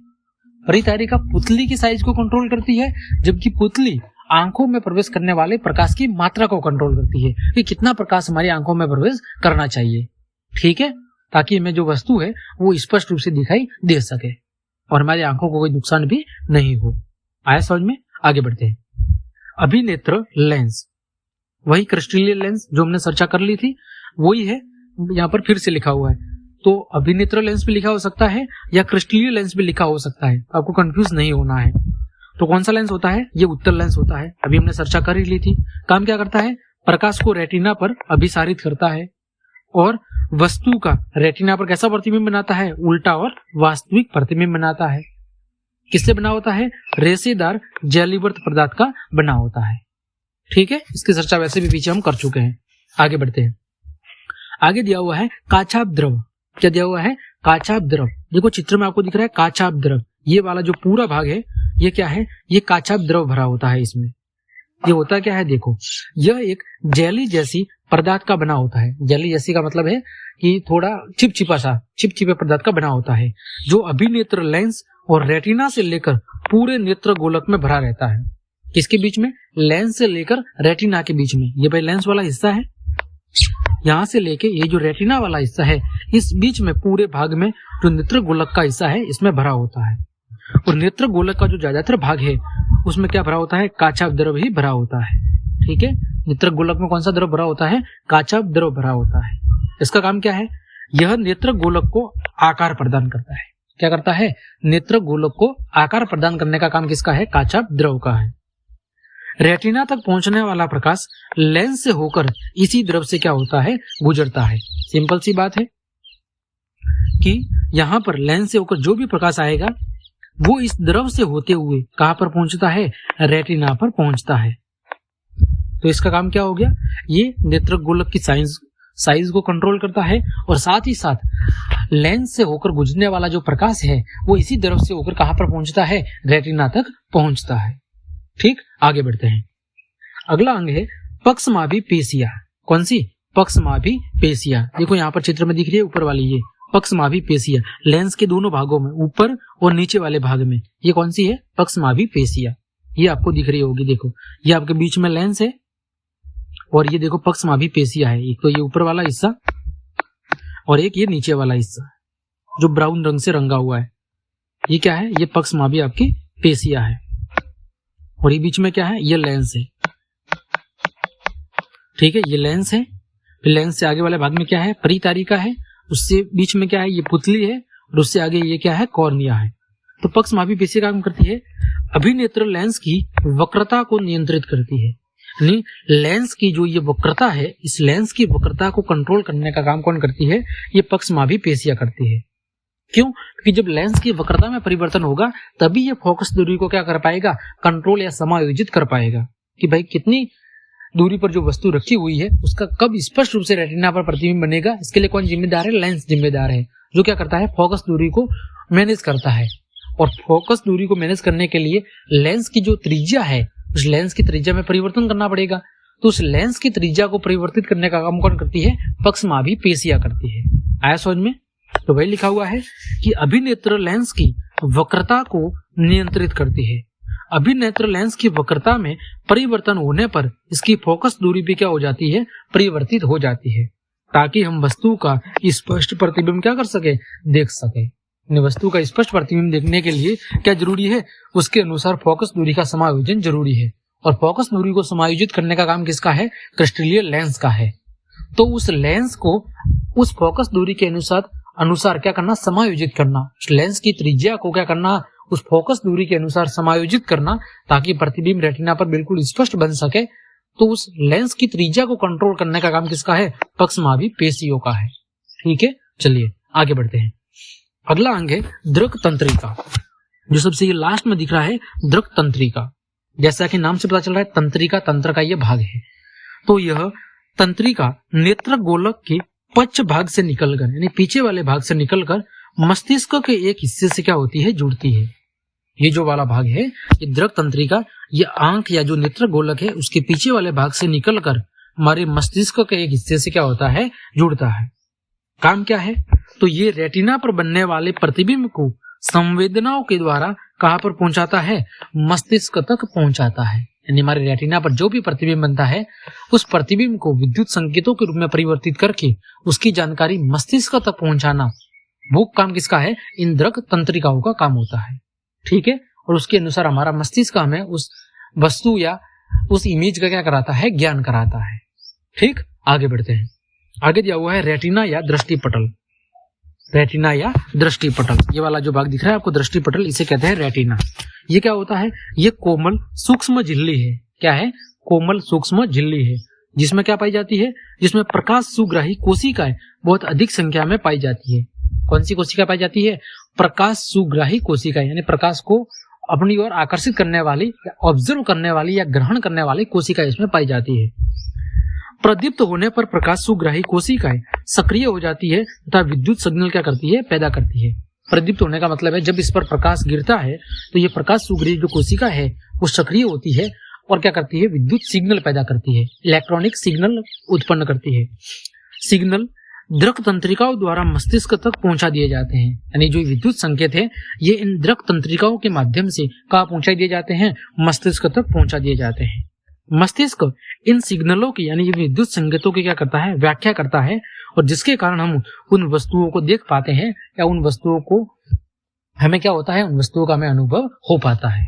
परितारिका पुतली की साइज को कंट्रोल करती है, जबकि पुतली आंखों में प्रवेश करने वाले प्रकाश की मात्रा को कंट्रोल करती है, कि कितना प्रकाश हमारी आंखों में प्रवेश करना चाहिए। ठीक है, ताकि हमें जो वस्तु है वो स्पष्ट रूप से दिखाई दे सके और हमारी आंखों को कोई नुकसान भी नहीं हो। आया समझ में। आगे बढ़ते हैं। अभिनेत्र लेंस, वही क्रिस्टलीय लेंस जो हमने चर्चा कर ली थी वही है, यहाँ पर फिर से लिखा हुआ है। तो अभिनेत्र लेंस भी लिखा हो सकता है या क्रिस्टलीय लेंस भी लिखा हो सकता है, आपको कंफ्यूज नहीं होना है। तो कौन सा लेंस होता है, ये उत्तल लेंस होता है। अभी हमने चर्चा कर ही ली थी। काम क्या करता है, प्रकाश को रेटिना पर अभिसारित करता है और वस्तु का रेटिना पर कैसा प्रतिबिंब बनाता है, उल्टा और वास्तविक प्रतिबिंब बनाता है। किससे बना होता है, रेशेदार जेलीवर्त पदार्थ का बना होता है। ठीक है, इसकी चर्चा वैसे भी पीछे हम कर चुके हैं। आगे बढ़ते हैं। आगे दिया हुआ है काचाभ द्रव। क्या दिया हुआ है, काचाभ द्रव। देखो चित्र में आपको दिख रहा है काचाभ द्रव, ये वाला जो पूरा भाग है ये क्या है, ये काचाभ द्रव भरा होता है। इसमें ये होता क्या है, देखो यह एक जेली जैसी पदार्थ का बना होता है। जेली जैसी का मतलब है कि थोड़ा चिपचिपे पदार्थ का बना होता है, जो अभिनेत्र लेंस और रेटिना से लेकर पूरे नेत्र गोलक में भरा रहता है। किसके बीच में, लेंस से लेकर रेटिना के बीच में। ये भाई लेंस वाला हिस्सा है, यहाँ से लेके ये जो रेटिना वाला हिस्सा है, इस बीच में पूरे भाग में जो नेत्र गोलक का हिस्सा है इसमें भरा होता है। और नेत्र गोलक का जो ज्यादातर भाग है उसमें क्या भरा होता है, काचाभ द्रव ही भरा होता है। ठीक है, नेत्र गोलक में कौन सा द्रव भरा होता है, काचाभ द्रव भरा होता है। इसका काम क्या है, यह नेत्र गोलक को आकार प्रदान करता है। क्या करता है, नेत्र गोलक को आकार प्रदान करने का काम किसका है, काचाभ द्रव का है। रेटिना तक पहुंचने वाला प्रकाश लेंस से होकर इसी द्रव से क्या होता है, गुजरता है। सिंपल सी बात है कि यहाँ पर लेंस से होकर जो भी प्रकाश आएगा वो इस द्रव से होते हुए कहां पर पहुंचता है, रेटिना पर पहुंचता है। तो इसका काम क्या हो गया, ये नेत्र गोलक की साइज को कंट्रोल करता है और साथ ही साथ लेंस से होकर गुजरने वाला जो प्रकाश है वो इसी द्रव से होकर कहां पर पहुंचता है, रेटिना तक पहुंचता है। ठीक, आगे बढ़ते हैं। अगला अंग है पक्षमाभी पेशियां। कौन सी, पक्षमाभी पेशियां। देखो यहाँ पर चित्र में दिख रही है ऊपर वाली, ये पक्षमाभी पेशियां लेंस के दोनों भागों में, ऊपर और नीचे वाले भाग में। ये कौन सी है, पक्षमाभी पेशियां। ये आपको दिख रही होगी। देखो ये आपके बीच में लेंस है और ये देखो पक्षमाभी पेशियां है। एक तो ये ऊपर वाला हिस्सा और एक ये नीचे वाला हिस्सा जो ब्राउन रंग से रंगा हुआ है, ये क्या है, ये पक्षमाभी आपकी पेशियां है। और ये बीच में क्या है, ये लेंस है। ठीक है, ये लेंस है। फिर लेंस से आगे वाले भाग में क्या है, परितारिका है। उससे बीच में क्या है, ये पुतली है। और उससे आगे ये क्या है, कॉर्निया है। तो पक्षमाभी पेशियां काम करती है, अभिनेत्र लेंस की वक्रता को नियंत्रित करती है। यानी लेंस की जो ये वक्रता है, इस लेंस की वक्रता को कंट्रोल करने का काम कौन करती है, ये पक्षमाभी पेशियां करती है। क्यों, क्योंकि जब लेंस की वक्रता में परिवर्तन होगा तभी ये फोकस दूरी को क्या कर पाएगा, कंट्रोल या समायोजित कर पाएगा कि भाई कितनी दूरी पर जो वस्तु रखी हुई है उसका कब स्पष्ट रूप से रेटिना पर प्रतिबिंब बनेगा। इसके लिए कौन जिम्मेदार है, लेंस जिम्मेदार है, जो क्या करता है, फोकस दूरी को मैनेज करता है। और फोकस दूरी को मैनेज करने के लिए लेंस की जो त्रिज्या है, उस लेंस की त्रिज्या में परिवर्तन करना पड़ेगा। तो उस लेंस की त्रिज्या को परिवर्तित करने का काम कौन करती है, पक्षमाभी पेशियां करती है। आया समझ में। तो वही लिखा हुआ है कि अभिनेत्र लेंस की वक्रता को नियंत्रित करती है। अभिनेत्र लेंस की वक्रता में परिवर्तन होने पर इसकी फोकस दूरी भी क्या हो जाती है, परिवर्तित हो जाती है, ताकि हम वस्तु का स्पष्ट प्रतिबिंब क्या कर सके, देख सके। वस्तु का स्पष्ट प्रतिबिंब देखने के लिए क्या जरूरी है, उसके अनुसार फोकस दूरी का समायोजन जरूरी है। और फोकस दूरी को समायोजित करने का काम किसका है, क्रिस्टलीय लेंस का है। तो उस लेंस को उस फोकस दूरी के अनुसार क्या करना, समायोजित करना। उस लेंस की त्रिज्या को क्या करना, उस फोकस दूरी के अनुसार समायोजित करना, ताकि प्रतिबिंब रेटिना पर बिल्कुल स्पष्ट बन सके। तो उस लेंस की त्रिज्या को कंट्रोल करने का काम किसका है, पक्षमाभी पेशियों का है। ठीक है, चलिए आगे बढ़ते हैं। अगला अंग है दृक तंत्रिका, जो सबसे ये लास्ट में दिख रहा है, दृक तंत्रिका। जैसा कि नाम से पता चल रहा है, तंत्रिका, तंत्र का ये भाग है। तो यह तंत्रिका नेत्र गोलक के पश्च भाग से निकलकर, यानी पीछे वाले भाग से निकलकर मस्तिष्क के एक हिस्से से क्या होती है, जुड़ती है। ये जो वाला भाग है, ये दृक तंत्रिका, ये आंख या जो नेत्र गोलक है उसके पीछे वाले भाग से निकलकर हमारे मस्तिष्क के एक हिस्से से क्या होता है, जुड़ता है। काम क्या है, तो ये रेटिना पर बनने वाले प्रतिबिंब को संवेदनाओं के द्वारा कहां पर पहुंचाता है, मस्तिष्क तक पहुंचाता है। यानी हमारे रेटिना पर जो भी प्रतिबिंब बनता है उस प्रतिबिंब को विद्युत संकेतों के रूप में परिवर्तित करके उसकी जानकारी मस्तिष्क तक पहुंचाना, वो काम किसका है, इन दृक तंत्रिकाओं का काम होता है। ठीक है, और उसके अनुसार हमारा मस्तिष्क हमें उस वस्तु या उस इमेज का क्या कराता है, ज्ञान कराता है। ठीक, आगे बढ़ते हैं। आगे दिया हुआ है रेटिना या दृष्टिपटल। रेटिना या दृष्टिपटल, ये वाला जो भाग दिख रहा है आपको, दृष्टिपटल, इसे कहते हैं रेटिना। ये क्या होता है, ये कोमल सूक्ष्म झिल्ली है। क्या है, कोमल सूक्ष्म झिल्ली है, जिसमें क्या पाई जाती है, जिसमें प्रकाश सुग्राही कोशिकाएं बहुत अधिक संख्या में पाई जाती है। कौन सी कोशिका पाई जाती है, प्रकाश सुग्राही कोशिकाएं, यानी प्रकाश को अपनी ओर आकर्षित करने वाली या ऑब्जर्व करने वाली या ग्रहण करने वाली कोशिकाएं इसमें पाई जाती है। प्रदीप्त होने पर प्रकाश सुग्राही कोशिकाएं सक्रिय हो जाती है तथा विद्युत सिग्नल क्या करती है, पैदा करती है। प्रदीप्त होने का मतलब है जब इस पर प्रकाश गिरता है तो ये प्रकाश सुग्राही जो कोशिका है वो सक्रिय होती है और क्या करती है, विद्युत सिग्नल पैदा करती है, इलेक्ट्रॉनिक सिग्नल उत्पन्न करती है। सिग्नल दृक तंत्रिकाओं द्वारा मस्तिष्क तक पहुंचा दिए जाते हैं। यानी जो विद्युत संकेत है ये इन दृक तंत्रिकाओं के माध्यम से कहाँ पहुंचा दिए जाते हैं, मस्तिष्क तक पहुंचा दिए जाते हैं। मस्तिष्क इन सिग्नलों की, यानी विद्युत संकेतों की क्या करता है, व्याख्या करता है, और जिसके कारण हम उन वस्तुओं को देख पाते हैं या उन वस्तुओं को हमें क्या होता है, उन वस्तुओं का हमें अनुभव हो पाता है।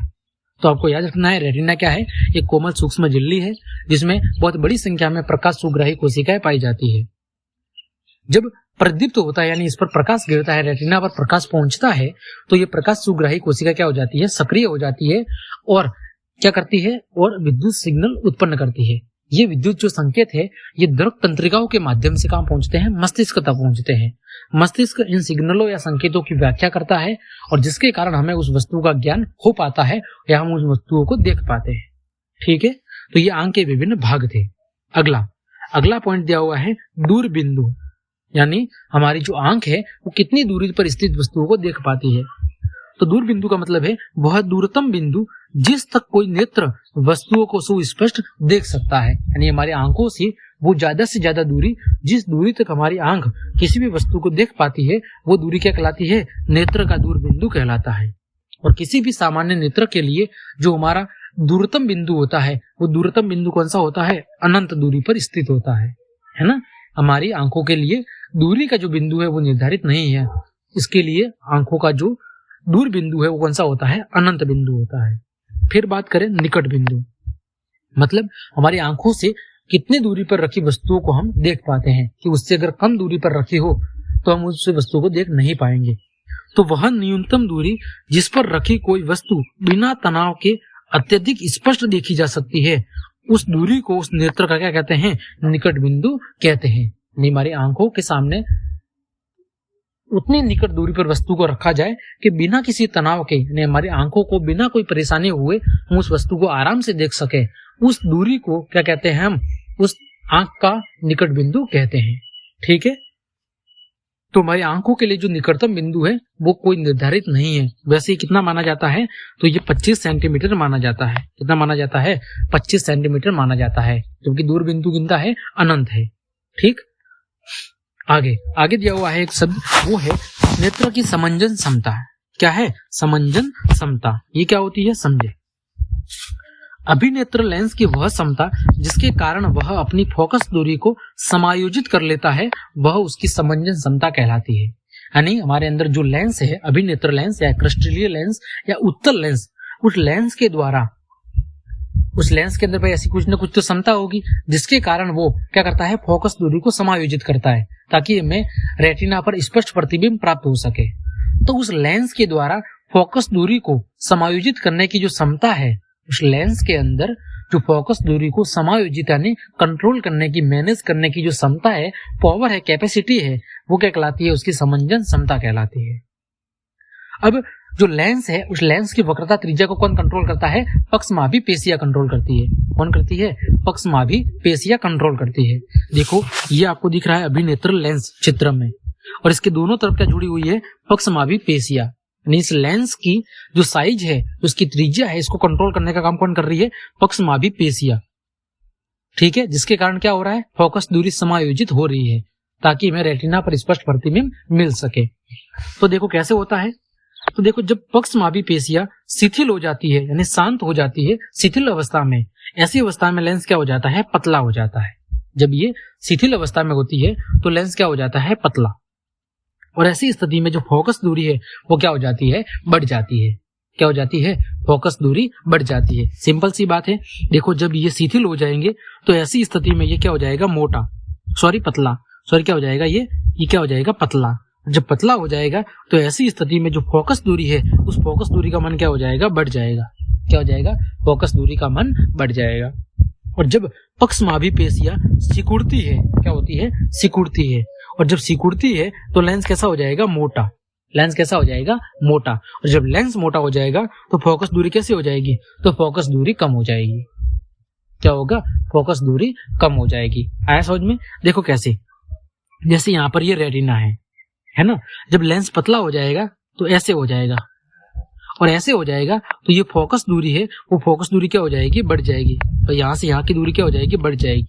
तो आपको याद रखना है, रेटिना क्या है, एक कोमल सूक्ष्म झिल्ली है जिसमें बहुत बड़ी संख्या में प्रकाश सुग्राही कोशिकाएं पाई जाती है। जब प्रदीप्त होता है, यानी इस पर प्रकाश गिरता है, रेटिना पर प्रकाश पहुंचता है, तो ये प्रकाश सुग्राही कोशिका क्या हो जाती है, सक्रिय हो जाती है और क्या करती है और विद्युत सिग्नल उत्पन्न करती है। ये विद्युत जो संकेत है ये द्रव तंत्रिकाओं के माध्यम से कहाँ पहुंचते हैं, मस्तिष्क तक पहुंचते हैं। मस्तिष्क इन सिग्नलों या संकेतों की व्याख्या करता है और जिसके कारण हमें उस वस्तु का ज्ञान हो पाता है या हम उस वस्तुओं को देख पाते हैं। ठीक है, तो ये आंख के विभिन्न भाग थे। अगला पॉइंट दिया हुआ है दूर बिंदु, यानी हमारी जो आंख है वो कितनी दूरी पर स्थित वस्तुओं को देख पाती है। तो दूर बिंदु का मतलब है वह दूरतम बिंदु जिस तक कोई नेत्र वस्तुओं को सुस्पष्ट देख सकता है, यानी हमारी आंखों से वो ज्यादा से ज्यादा दूरी, जिस दूरी तक हमारी आंख किसी भी वस्तु को देख पाती है वो दूरी क्या कहलाती है, नेत्र का दूर बिंदु कहलाता है। और किसी भी सामान्य नेत्र के लिए जो हमारा दूरतम बिंदु होता है वो दूरतम बिंदु कौन सा होता है, अनंत दूरी पर स्थित होता है ना। हमारी आंखों के लिए दूरी का जो बिंदु है वो निर्धारित नहीं है, इसके लिए आंखों का जो दूर बिंदु है वो कौन सा होता है, अनंत बिंदु होता है। फिर बात करें निकट बिंदु, मतलब हमारी आंखों से कितनी दूरी पर रखी वस्तुओं को हम देख पाते हैं, कि उससे अगर कम दूरी पर रखी हो तो हम उस वस्तु को देख नहीं पाएंगे। तो वह न्यूनतम दूरी जिस पर रखी कोई वस्तु बिना तनाव के अत्यधिक स्पष्ट देखी जा सकती है, उस दूरी को उस नेत्र का क्या कहते हैं, निकट बिंदु कहते हैं। हमारी आंखों के सामने उतनी निकट दूरी पर वस्तु को रखा जाए कि बिना किसी तनाव के, यानी हमारी आंखों को बिना कोई परेशानी हुए हम उस वस्तु को आराम से देख सके, उस दूरी को क्या कहते हैं, हम उस आंख का निकट बिंदु कहते हैं। ठीक है, तो हमारी आंखों के लिए जो निकटतम बिंदु है वो कोई निर्धारित नहीं है। वैसे कितना माना जाता है, तो ये 25 सेंटीमीटर माना जाता है। कितना माना जाता है, 25 सेंटीमीटर माना जाता है, जबकि दूर बिंदु कितना है, अनंत है। ठीक, आगे दिया हुआ है एक शब्द, वो है नेत्र की समंजन क्षमता। क्या है, समंजन क्षमता। ये क्या होती है, समझे। अभिनेत्र लेंस की वह क्षमता जिसके कारण वह अपनी फोकस दूरी को समायोजित कर लेता है, वह उसकी समंजन क्षमता कहलाती है। यानी हमारे अंदर जो लेंस है, अभिनेत्र लेंस या क्रिस्टलीय लेंस या उत्तल लेंस, उस लेंस के द्वारा, उस लेंस के अंदर भाई ऐसी कुछ न कुछ तो क्षमता होगी जिसके कारण वो क्या करता है, फोकस दूरी को समायोजित करता है ताकि हमें रेटिना पर स्पष्ट प्रतिबिंब प्राप्त हो सके। तो उस लेंस के द्वारा फोकस दूरी को समायोजित करने की जो क्षमता है, उस लेंस के अंदर जो फोकस दूरी को समायोजित यानी कंट्रोल करने की, मैनेज करने की जो क्षमता है, पावर है, कैपेसिटी है, वो क्या कहलाती है, उसकी समंजन क्षमता कहलाती है। अब जो लेंस है, उस लेंस की वक्रता त्रिज्या को कौन कंट्रोल करता है, पक्षमाभी पेशियां कंट्रोल करती है। कौन करती है, पक्षमाभी पेशियां कंट्रोल करती है। देखो ये आपको दिख रहा है अभिनेत्र लेंस चित्र में, और इसके दोनों तरफ क्या जुड़ी हुई है, पक्षमाभी पेशियां। इस लेंस की जो साइज है, उसकी त्रिज्या है, इसको कंट्रोल करने का काम कौन कर रही है, पक्षमाभी पेशियां। ठीक है, जिसके कारण क्या हो रहा है, फोकस दूरी समायोजित हो रही है ताकि हमें रेटिना पर स्पष्ट प्रतिबिंब मिल सके। तो देखो कैसे होता है, तो देखो जब पक्षमाभी पेशियां शिथिल हो जाती है, यानी शांत हो जाती है, शिथिल अवस्था में, ऐसी अवस्था में लेंस क्या हो जाता है, पतला हो जाता है। जब ये शिथिल अवस्था में होती है तो लेंस क्या हो जाता है, पतला। और ऐसी स्थिति में जो फोकस दूरी है वो क्या हो जाती है, बढ़ जाती है। क्या हो जाती है, फोकस दूरी बढ़ जाती है। सिंपल सी बात है। देखो जब ये शिथिल हो जाएंगे तो ऐसी स्थिति में ये क्या हो जाएगा, पतला। क्या हो जाएगा, ये क्या हो जाएगा, पतला। जब पतला हो जाएगा तो ऐसी स्थिति में जो फोकस दूरी है, उस फोकस दूरी का मान क्या हो जाएगा, बढ़ जाएगा। क्या हो जाएगा, फोकस दूरी का मान बढ़ जाएगा। और जब पक्षमाभी पेशियां सिकुड़ती है, क्या होती है, सिकुड़ती है, और जब सिकुड़ती है तो लेंस कैसा हो जाएगा, मोटा। लेंस कैसा हो जाएगा, मोटा। और जब लेंस मोटा हो जाएगा तो फोकस दूरी कैसे हो जाएगी, तो फोकस दूरी कम हो जाएगी। क्या होगा, फोकस दूरी कम हो जाएगी। आया समझ में। देखो कैसे, जैसे यहाँ पर ये रेटिना है ना, जब लेंस पतला हो जाएगा तो ऐसे हो जाएगा, और ऐसे हो जाएगा तो ये फोकस दूरी है, वो फोकस दूरी क्या हो जाएगी, बढ़ जाएगी। तो यहाँ से यहाँ की दूरी क्या हो जाएगी, बढ़ जाएगी।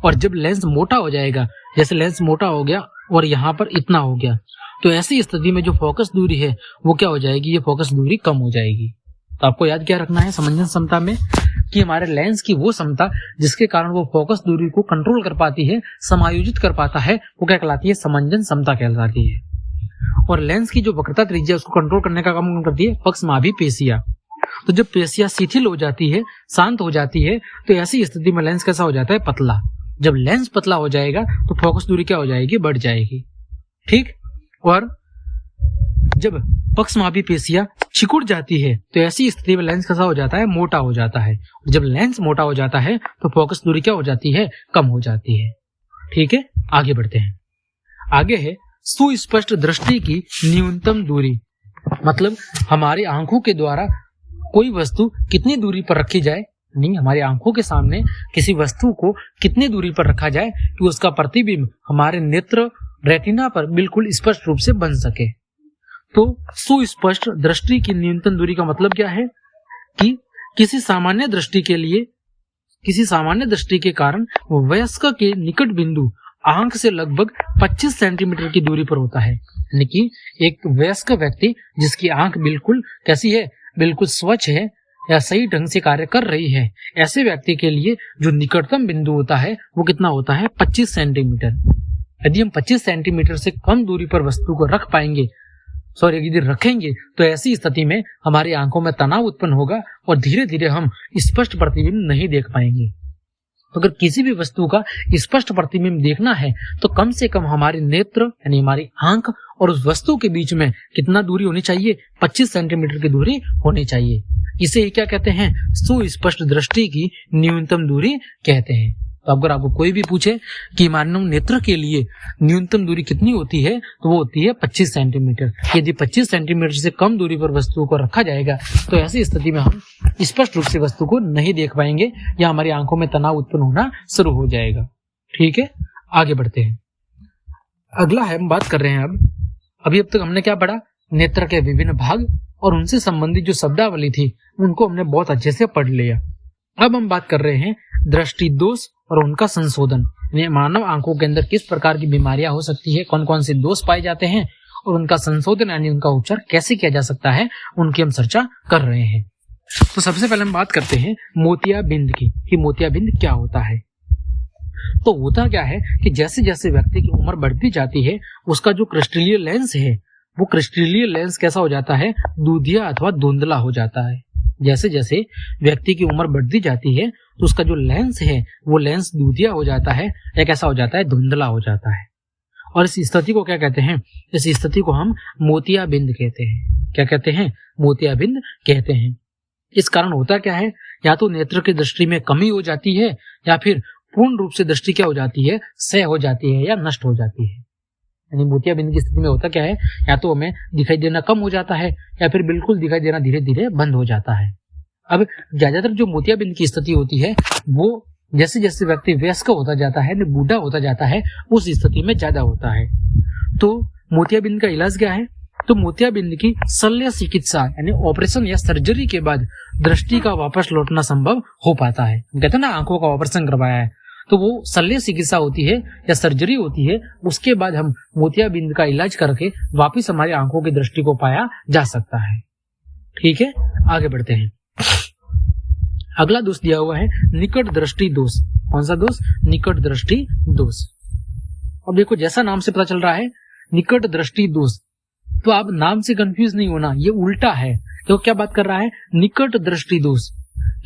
और जब लेंस मोटा हो जाएगा, जैसे लेंस मोटा हो गया और यहाँ पर इतना हो गया, तो ऐसी स्थिति में जो फोकस दूरी है वो क्या हो जाएगी, ये फोकस दूरी कम हो जाएगी। तो आपको याद क्या रखना है समंजन क्षमता में, कि हमारे लेंस की वो क्षमता जिसके कारण वो फोकस दूरी को कंट्रोल कर पाती है, समायोजित कर पाता है, वो क्या कहलाती है, समंजन क्षमता कहलाती है। और लेंस की जो वक्रता त्रिज्या उसको कंट्रोल करने का काम करती है पक्षमाभी पेशियां। तो जब पेशियां शिथिल हो जाती है, शांत हो जाती है, तो ऐसी स्थिति में लेंस कैसा हो जाता है, पतला। जब लेंस पतला हो जाएगा तो फोकस दूरी क्या हो जाएगी, बढ़ जाएगी। ठीक। और जब पक्षमाभी पेशियां सिकुड़ जाती है तो ऐसी स्थिति में लेंस कैसा हो जाता है, मोटा हो जाता है। जब लेंस मोटा हो जाता है तो फोकस दूरी क्या हो जाती है, कम हो जाती है। ठीक है, आगे बढ़ते हैं। आगे है सुस्पष्ट दृष्टि की न्यूनतम दूरी, मतलब हमारी आंखों के द्वारा कोई वस्तु कितनी दूरी पर रखी जाए, नहीं हमारी आंखों के सामने किसी वस्तु को कितनी दूरी पर रखा जाए कि उसका प्रतिबिंब हमारे नेत्र रेटिना पर बिल्कुल स्पष्ट रूप से बन सके। तो सुस्पष्ट दृष्टि की न्यूनतम दूरी का मतलब क्या है कि किसी सामान्य दृष्टि के कारण वयस्क के निकट बिंदु आंख से लगभग 25 सेंटीमीटर की दूरी पर होता है। यानी कि एक वयस्क व्यक्ति जिसकी आंख बिल्कुल कैसी है, बिल्कुल स्वच्छ है या सही ढंग से कार्य कर रही है, ऐसे व्यक्ति के लिए जो निकटतम बिंदु होता है वो कितना होता है, 25 सेंटीमीटर। यदि हम 25 सेंटीमीटर से कम दूरी पर वस्तु को यदि रखेंगे तो ऐसी स्थिति में हमारी आंखों में तनाव उत्पन्न होगा और धीरे धीरे हम स्पष्ट प्रतिबिंब नहीं देख पाएंगे। तो अगर किसी भी वस्तु का स्पष्ट प्रतिबिंब देखना है तो कम से कम हमारे नेत्र यानी हमारी आंख और उस वस्तु के बीच में कितना दूरी होनी चाहिए, 25 सेंटीमीटर की दूरी होनी चाहिए। इसे ही क्या कहते हैं, सुस्पष्ट दृष्टि की न्यूनतम दूरी कहते हैं। तो अगर आपको कोई भी पूछे कि मानव नेत्र के लिए न्यूनतम दूरी कितनी होती है तो वो होती है 25 सेंटीमीटर। यदि 25 सेंटीमीटर से कम दूरी पर वस्तु को रखा जाएगा तो ऐसी स्थिति में हम स्पष्ट रूप से वस्तु को नहीं देख पाएंगे या हमारी आंखों में तनाव उत्पन्न होना शुरू हो जाएगा। ठीक है, आगे बढ़ते हैं। अगला है, हम बात कर रहे हैं अब तक हमने क्या पढ़ा, नेत्र के विभिन्न भाग और उनसे संबंधित जो शब्दावली थी उनको हमने बहुत अच्छे से पढ़ लिया। अब हम बात कर रहे हैं दृष्टि दोष और उनका संशोधन, मानव आंखों के अंदर किस प्रकार की बीमारियां हो सकती है, कौन कौन से दोष पाए जाते हैं और उनका संशोधन यानी उनका उपचार कैसे किया जा सकता है, उनकी हम चर्चा कर रहे हैं। तो सबसे पहले हम बात करते हैं मोतियाबिंद की, कि मोतियाबिंद क्या होता है। तो होता क्या है कि जैसे जैसे व्यक्ति की उम्र बढ़ती जाती है उसका जो क्रिस्टलीय लेंस है वो क्रिस्टलीय लेंस कैसा हो जाता है, दूधिया अथवा धुंधला हो जाता है। जैसे जैसे व्यक्ति की उम्र बढ़ती जाती है तो उसका जो लेंस है वो लेंस दूधिया हो जाता है या कैसा हो जाता है, धुंधला हो जाता है। और इस स्थिति को क्या कहते हैं, इस स्थिति को हम मोतियाबिंद कहते हैं। क्या कहते हैं, मोतियाबिंद कहते हैं। इस कारण होता क्या है, या तो नेत्र की दृष्टि में कमी हो जाती है या फिर पूर्ण रूप से दृष्टि क्या हो जाती है, क्षय हो जाती है या नष्ट हो जाती है। यानी मोतियाबिंद की स्थिति में होता क्या है, या तो हमें दिखाई देना कम हो जाता है या फिर बिल्कुल दिखाई देना धीरे धीरे बंद हो जाता है। अब ज्यादातर जो मोतियाबिंद की स्थिति होती है वो जैसे जैसे व्यक्ति वयस्क होता जाता है, बूढ़ा होता जाता है, उस स्थिति में ज्यादा होता है। तो मोतियाबिंद का इलाज क्या है, तो मोतियाबिंद की शल्य चिकित्सा यानी ऑपरेशन या सर्जरी के बाद दृष्टि का वापस लौटना संभव हो पाता है। कहते हैं ना, आंखों का ऑपरेशन करवाया है तो वो शल्य चिकित्सा होती है या सर्जरी होती है, उसके बाद हम मोतियाबिंद का इलाज करके वापस हमारी आंखों की दृष्टि को पाया जा सकता है। ठीक है, आगे बढ़ते हैं। अगला दोष दिया हुआ है निकट दृष्टि दोष। कौन सा दोष, निकट दृष्टि दोष। अब देखो, जैसा नाम से पता चल रहा है निकट दृष्टि दोष, तो आप नाम से कंफ्यूज नहीं होना, ये उल्टा है। तो क्या बात कर रहा है, निकट दृष्टि दोष।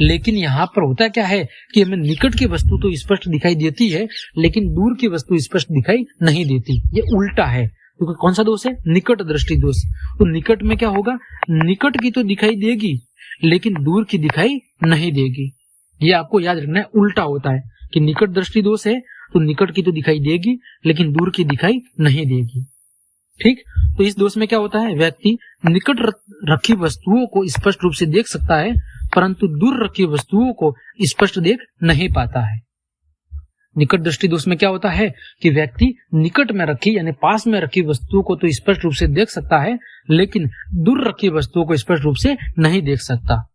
लेकिन यहाँ पर होता क्या है कि हमें निकट की वस्तु तो स्पष्ट दिखाई देती है लेकिन दूर की वस्तु स्पष्ट दिखाई नहीं देती, ये उल्टा है। क्योंकि कौन सा दोष है, निकट दृष्टि दोष। तो निकट में क्या होगा, निकट की तो दिखाई देगी लेकिन दूर की दिखाई नहीं देगी। ये आपको याद रखना है, उल्टा होता है कि निकट दृष्टि दोष है तो निकट की तो दिखाई देगी लेकिन दूर की दिखाई नहीं देगी। ठीक, तो इस दोष में क्या होता है, व्यक्ति निकट रखी वस्तुओं को स्पष्ट रूप से देख सकता है परंतु दूर रखी वस्तुओं को स्पष्ट देख नहीं पाता है। निकट दृष्टि दोष में क्या होता है कि व्यक्ति निकट में रखी यानी पास में रखी वस्तुओं को तो स्पष्ट रूप से देख सकता है लेकिन दूर रखी वस्तुओं को स्पष्ट रूप से नहीं देख सकता।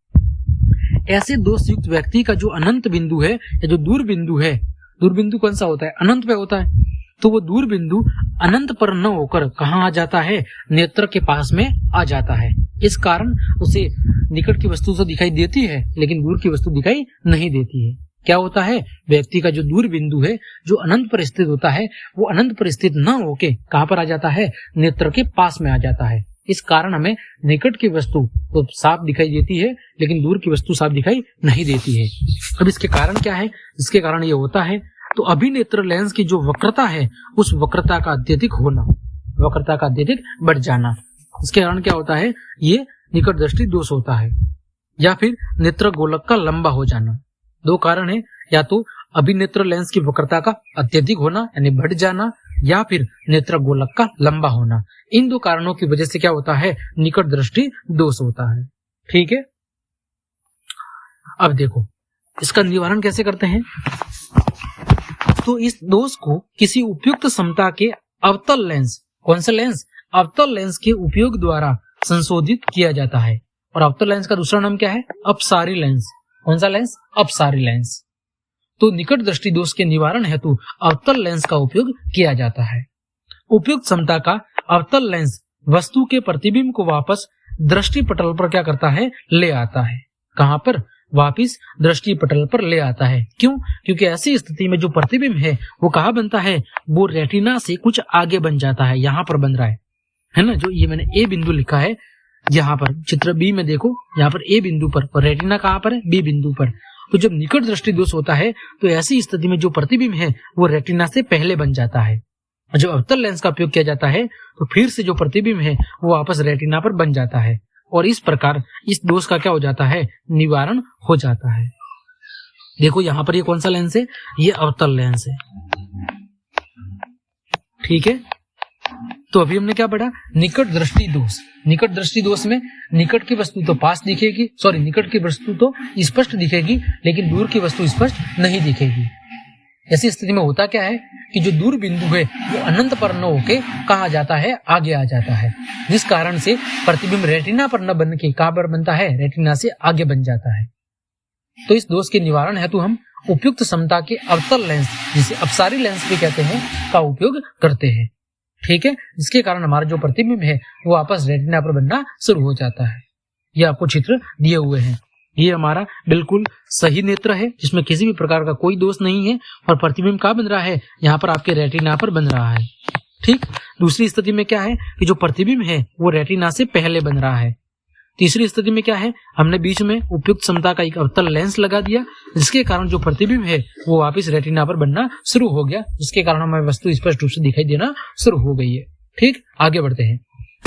ऐसे दोष युक्त व्यक्ति का जो अनंत बिंदु है या जो दूर बिंदु है, दूर बिंदु कौन सा होता है, अनंत पे होता है, तो वो दूर बिंदु अनंत पर न होकर कहाँ आ जाता है, नेत्र के पास में आ जाता है। इस कारण उसे निकट की वस्तु तो दिखाई देती है लेकिन दूर की वस्तु दिखाई नहीं देती है। क्या होता है, व्यक्ति का जो दूर बिंदु है जो अनंत पर स्थित होता है वो अनंत पर स्थित न होके कहाँ पर आ जाता है, नेत्र के पास में आ जाता है। इस कारण हमें निकट की वस्तु तो साफ दिखाई देती है लेकिन दूर की वस्तु साफ दिखाई नहीं देती है। अब इसके कारण क्या है, इसके कारण ये होता है तो अभिनेत्र लेंस की जो वक्रता है उस वक्रता का अत्यधिक होना, वक्रता का अत्यधिक बढ़ जाना। इसके कारण क्या होता है, ये निकट दृष्टि दोष होता है, या फिर नेत्र गोलक का लंबा हो जाना। दो कारण है, या तो अभिनेत्र लेंस की वक्रता का अत्यधिक होना यानी बढ़ जाना, या फिर नेत्र गोलक का लंबा होना। इन दो कारणों की वजह से क्या होता है, निकट दृष्टि दोष होता है। ठीक है, अब देखो इसका निवारण कैसे करते हैं। तो इस दोष को किसी उपयुक्त क्षमता के अवतल लेंस, कौन सा लेंस, अवतल लेंस के उपयोग द्वारा संशोधित किया जाता है। और अवतल लेंस का दूसरा नाम क्या है, अपसारी लेंस। कौन सा लेंस, अपसारी लेंस। तो निकट दृष्टि दोष के निवारण हेतु अवतल लेंस का उपयोग किया जाता है। उपयुक्त क्षमता का अवतल लेंस वस्तु के प्रतिबिंब को वापस दृष्टि पटल पर क्या करता है, ले आता है। कहां पर, वापिस दृष्टि पटल पर ले आता है। क्यों, क्योंकि ऐसी स्थिति में जो प्रतिबिंब है वो कहाँ बनता है, वो रेटिना से कुछ आगे बन जाता है। यहाँ पर बन रहा है ना, जो ये मैंने ए बिंदु लिखा है, यहाँ पर चित्र बी में देखो, यहाँ पर ए बिंदु पर, और रेटिना कहाँ पर है, बी बिंदु पर। तो जब निकट दृष्टि दोष होता है तो ऐसी स्थिति में जो प्रतिबिंब है वो रेटिना से पहले बन जाता है। और जब अवतल लेंस का उपयोग किया जाता है तो फिर से जो प्रतिबिंब है वो वापस रेटिना पर बन जाता है, और इस प्रकार इस दोष का क्या हो जाता है, निवारण हो जाता है। देखो यहाँ पर ये कौन सा लेंस है, ये अवतल लेंस है। ठीक है, तो अभी हमने क्या पढ़ा, निकट दृष्टि दोष। निकट दृष्टि दोष में निकट की वस्तु तो पास दिखेगी, निकट की वस्तु तो स्पष्ट दिखेगी, लेकिन दूर की वस्तु स्पष्ट नहीं दिखेगी। ऐसी स्थिति में होता क्या है कि जो दूर बिंदु है वो अनंत पर न होके कहा जाता है, आगे आ जाता है, जिस कारण से प्रतिबिंब रेटिना पर न बन के कहां पर बनता है, रेटिना से आगे बन जाता है। तो इस दोष के निवारण हेतु हम उपयुक्त क्षमता के अवतल लेंस, जिसे अपसारी लेंस भी कहते हैं, का उपयोग करते हैं। ठीक है, जिसके कारण हमारा जो प्रतिबिंब है वो वापस रेटिना पर बनना शुरू हो जाता है। ये आपको चित्र दिए हुए हैं। ये हमारा बिल्कुल सही नेत्र है, जिसमें किसी भी प्रकार का कोई दोष नहीं है, और प्रतिबिंब कहाँ बन रहा है, यहाँ पर आपके रेटिना पर बन रहा है। ठीक, दूसरी स्थिति में क्या है कि जो प्रतिबिंब है वो रेटिना से पहले बन रहा है। तीसरी स्थिति में क्या है, हमने बीच में उपयुक्त क्षमता का एक अवतल लेंस लगा दिया, जिसके कारण जो प्रतिबिंब है वो वापस रेटिना पर बनना शुरू हो गया, जिसके कारण हमें वस्तु स्पष्ट रूप से दिखाई देना शुरू हो गई है। ठीक, आगे बढ़ते हैं।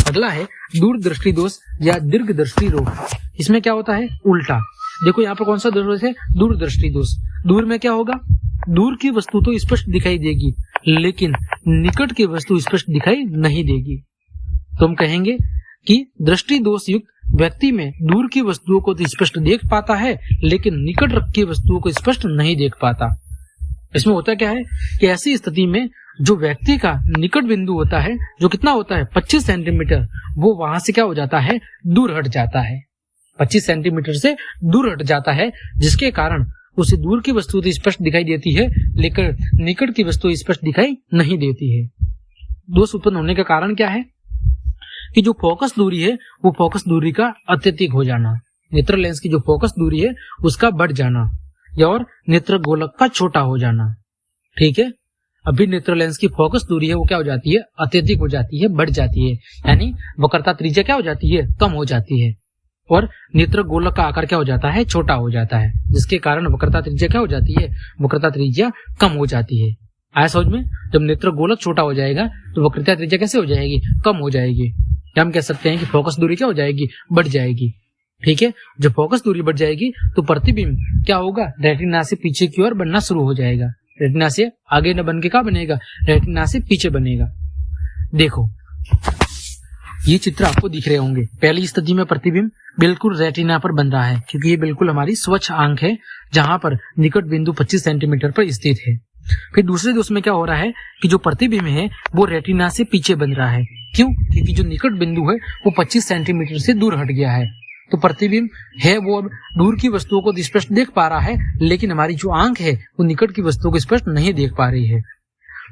अगला है दूर दृष्टि दोष या दीर्घ दृष्टि रोग। इसमें क्या होता है, उल्टा। देखो यहाँ पर कौन सा दोष है, दूर दृष्टि दोष। दूर में क्या होगा, दूर की वस्तु तो स्पष्ट दिखाई देगी, लेकिन निकट की वस्तु स्पष्ट दिखाई नहीं देगी। तो हम कहेंगे कि दृष्टि दोष युक्त व्यक्ति में दूर की वस्तुओं को तो स्पष्ट देख पाता है, लेकिन निकट की वस्तुओं को स्पष्ट नहीं देख पाता। इसमें होता क्या है कि ऐसी स्थिति में जो व्यक्ति का निकट बिंदु होता है, जो कितना होता है 25 सेंटीमीटर, वो वहां से क्या हो जाता है, दूर हट जाता है। 25 सेंटीमीटर से दूर हट जाता है, जिसके कारण उसे दूर की वस्तु तो स्पष्ट दिखाई देती है, लेकिन निकट की वस्तु स्पष्ट दिखाई नहीं देती है। दोष उत्पन्न होने का कारण क्या है कि जो फोकस दूरी है वो फोकस दूरी का अत्यधिक हो जाना, नेत्र लेंस की जो फोकस दूरी है उसका बढ़ जाना, और नेत्र गोलक का छोटा हो जाना। ठीक है, अभी नेत्र लेंस की फोकस दूरी है वो क्या हो जाती है, अत्यधिक हो जाती है, बढ़ जाती है, यानी वक्रता त्रिज्या क्या हो जाती है, कम हो जाती है, और नेत्र गोलक का आकार क्या हो जाता है, छोटा हो जाता है, जिसके कारण वक्रता त्रिज्या क्या हो जाती है, वक्रता त्रिज्या कम हो जाती है। आया समझ में, जब नेत्र गोलक छोटा हो जाएगा तो वक्रता त्रिज्या कैसे हो जाएगी, कम हो जाएगी। हम कह सकते हैं कि फोकस दूरी क्या हो जाएगी, बढ़ जाएगी। ठीक है, जब फोकस दूरी बढ़ जाएगी तो प्रतिबिंब क्या होगा, रेटिना से पीछे की ओर बनना शुरू हो जाएगा। रेटिना से आगे न बन के क्या बनेगा, रेटिना से पीछे बनेगा। देखो ये चित्र आपको दिख रहे होंगे। पहली स्थिति में प्रतिबिंब बिल्कुल रेटिना पर बन रहा है, क्योंकि ये बिल्कुल हमारी स्वच्छ आंख है, जहां पर निकट बिंदु 25 सेंटीमीटर पर स्थित है। फिर दूसरे दोष में क्या हो रहा है कि जो प्रतिबिंब है वो रेटिना से पीछे बन रहा है। क्यों, क्योंकि जो निकट बिंदु है वो 25 सेंटीमीटर से दूर हट गया है। तो प्रतिबिंब है वो अब दूर की वस्तुओं को स्पष्ट देख पा रहा है, लेकिन हमारी जो आंख है वो निकट की वस्तुओं को स्पष्ट नहीं देख पा रही है।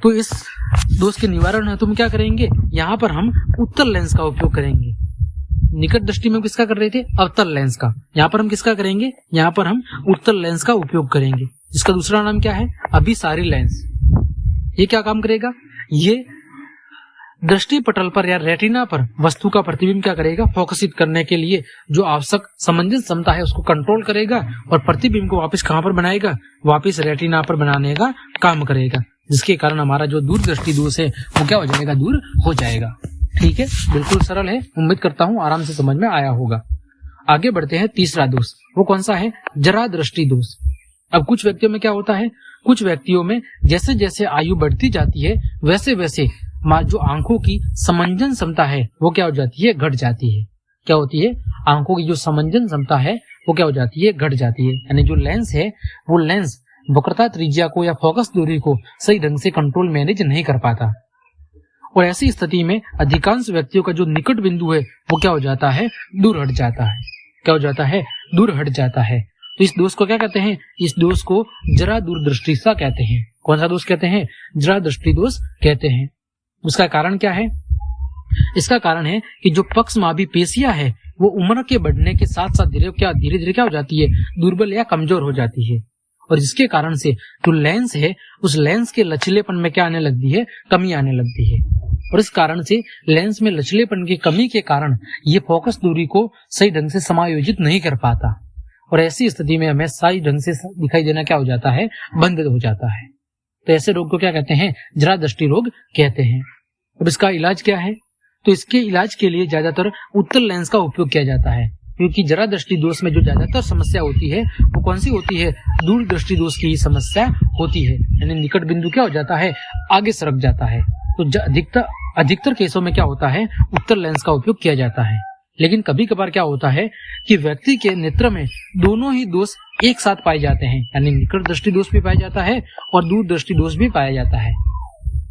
तो इस दोष के निवारण है तुम क्या करेंगे, यहाँ पर हम उत्तल लेंस का उपयोग करेंगे। निकट दृष्टि में किसका कर रहे थे, अवतल लेंस का। यहाँ पर हम किसका करेंगे, यहाँ पर हम उत्तल लेंस का उपयोग करेंगे, जिसका दूसरा नाम क्या है, अभिसारी लेंस। ये क्या काम करेगा, ये दृष्टि पटल पर या रेटिना पर वस्तु का प्रतिबिंब क्या करेगा, फोकसित करने के लिए जो आवश्यक समंजस क्षमता है उसको कंट्रोल करेगा, और प्रतिबिंब को वापस कहां पर बनाएगा, वापस रेटिना पर बनाने का काम करेगा, जिसके कारण हमारा जो दूर दृष्टि दोष है वो क्या हो जाएगा, दूर हो जाएगा। ठीक है, बिल्कुल सरल है। उम्मीद करता हूँ आराम से समझ में आया होगा। आगे बढ़ते हैं। तीसरा दोष, वो कौन सा है? जरा दृष्टि दोष। अब कुछ व्यक्तियों में क्या होता है, कुछ व्यक्तियों में जैसे जैसे आयु बढ़ती जाती है वैसे वैसे जो आंखों की समंजन क्षमता है वो क्या हो जाती है? घट जाती है। क्या होती है? आंखों की जो समंजन क्षमता है वो क्या हो जाती है? घट जाती है। यानी जो लेंस है वो लेंस वक्रता त्रिज्या को या फोकस दूरी को सही ढंग से कंट्रोल मैनेज नहीं कर पाता, और ऐसी स्थिति में अधिकांश व्यक्तियों का जो निकट बिंदु है वो क्या हो जाता है? दूर हट जाता है। क्या हो जाता है? दूर हट जाता है। तो इस दोष को क्या कहते हैं? इस दोष को जरा दूरदृष्टि सा कहते हैं। कौन सा दोष कहते हैं? जरा दृष्टि दोष कहते हैं। उसका कारण क्या है? इसका कारण है कि जो पक्षमापी पेशियां है वो उम्र के बढ़ने के साथ साथ धीरे धीरे क्या हो जाती है? दुर्बल या कमजोर हो जाती है, और जिसके कारण से जो लेंस है उस लेंस के लचीलेपन में क्या आने लगती है? कमी आने लगती है। और इस कारण से लेंस में लचीलेपन की कमी के कारण ये फोकस दूरी को सही ढंग से समायोजित नहीं कर पाता, और ऐसी स्थिति में हमें सही ढंग से दिखाई देना क्या हो जाता है? बंद हो जाता है। तो ऐसे रोग को क्या कहते हैं? जरा दृष्टि रोग कहते हैं। अब इसका इलाज क्या है? तो इसके इलाज के लिए ज्यादातर उत्तल लेंस का उपयोग किया जाता है, क्योंकि जरा दृष्टि दोष में जो ज्यादातर समस्या होती है वो कौन सी होती है? दूर दृष्टि दोष की समस्या होती है। यानी निकट बिंदु क्या हो जाता है? आगे सरक जाता है। तो अधिकतर केसों में क्या होता है? उत्तल लेंस का उपयोग किया जाता है। लेकिन कभी कभार क्या होता है कि व्यक्ति के नेत्र में दोनों ही दोष एक साथ पाए जाते हैं, यानी निकट दृष्टि दोष भी पाया जाता है और दूर दृष्टि दोष भी पाया जाता है।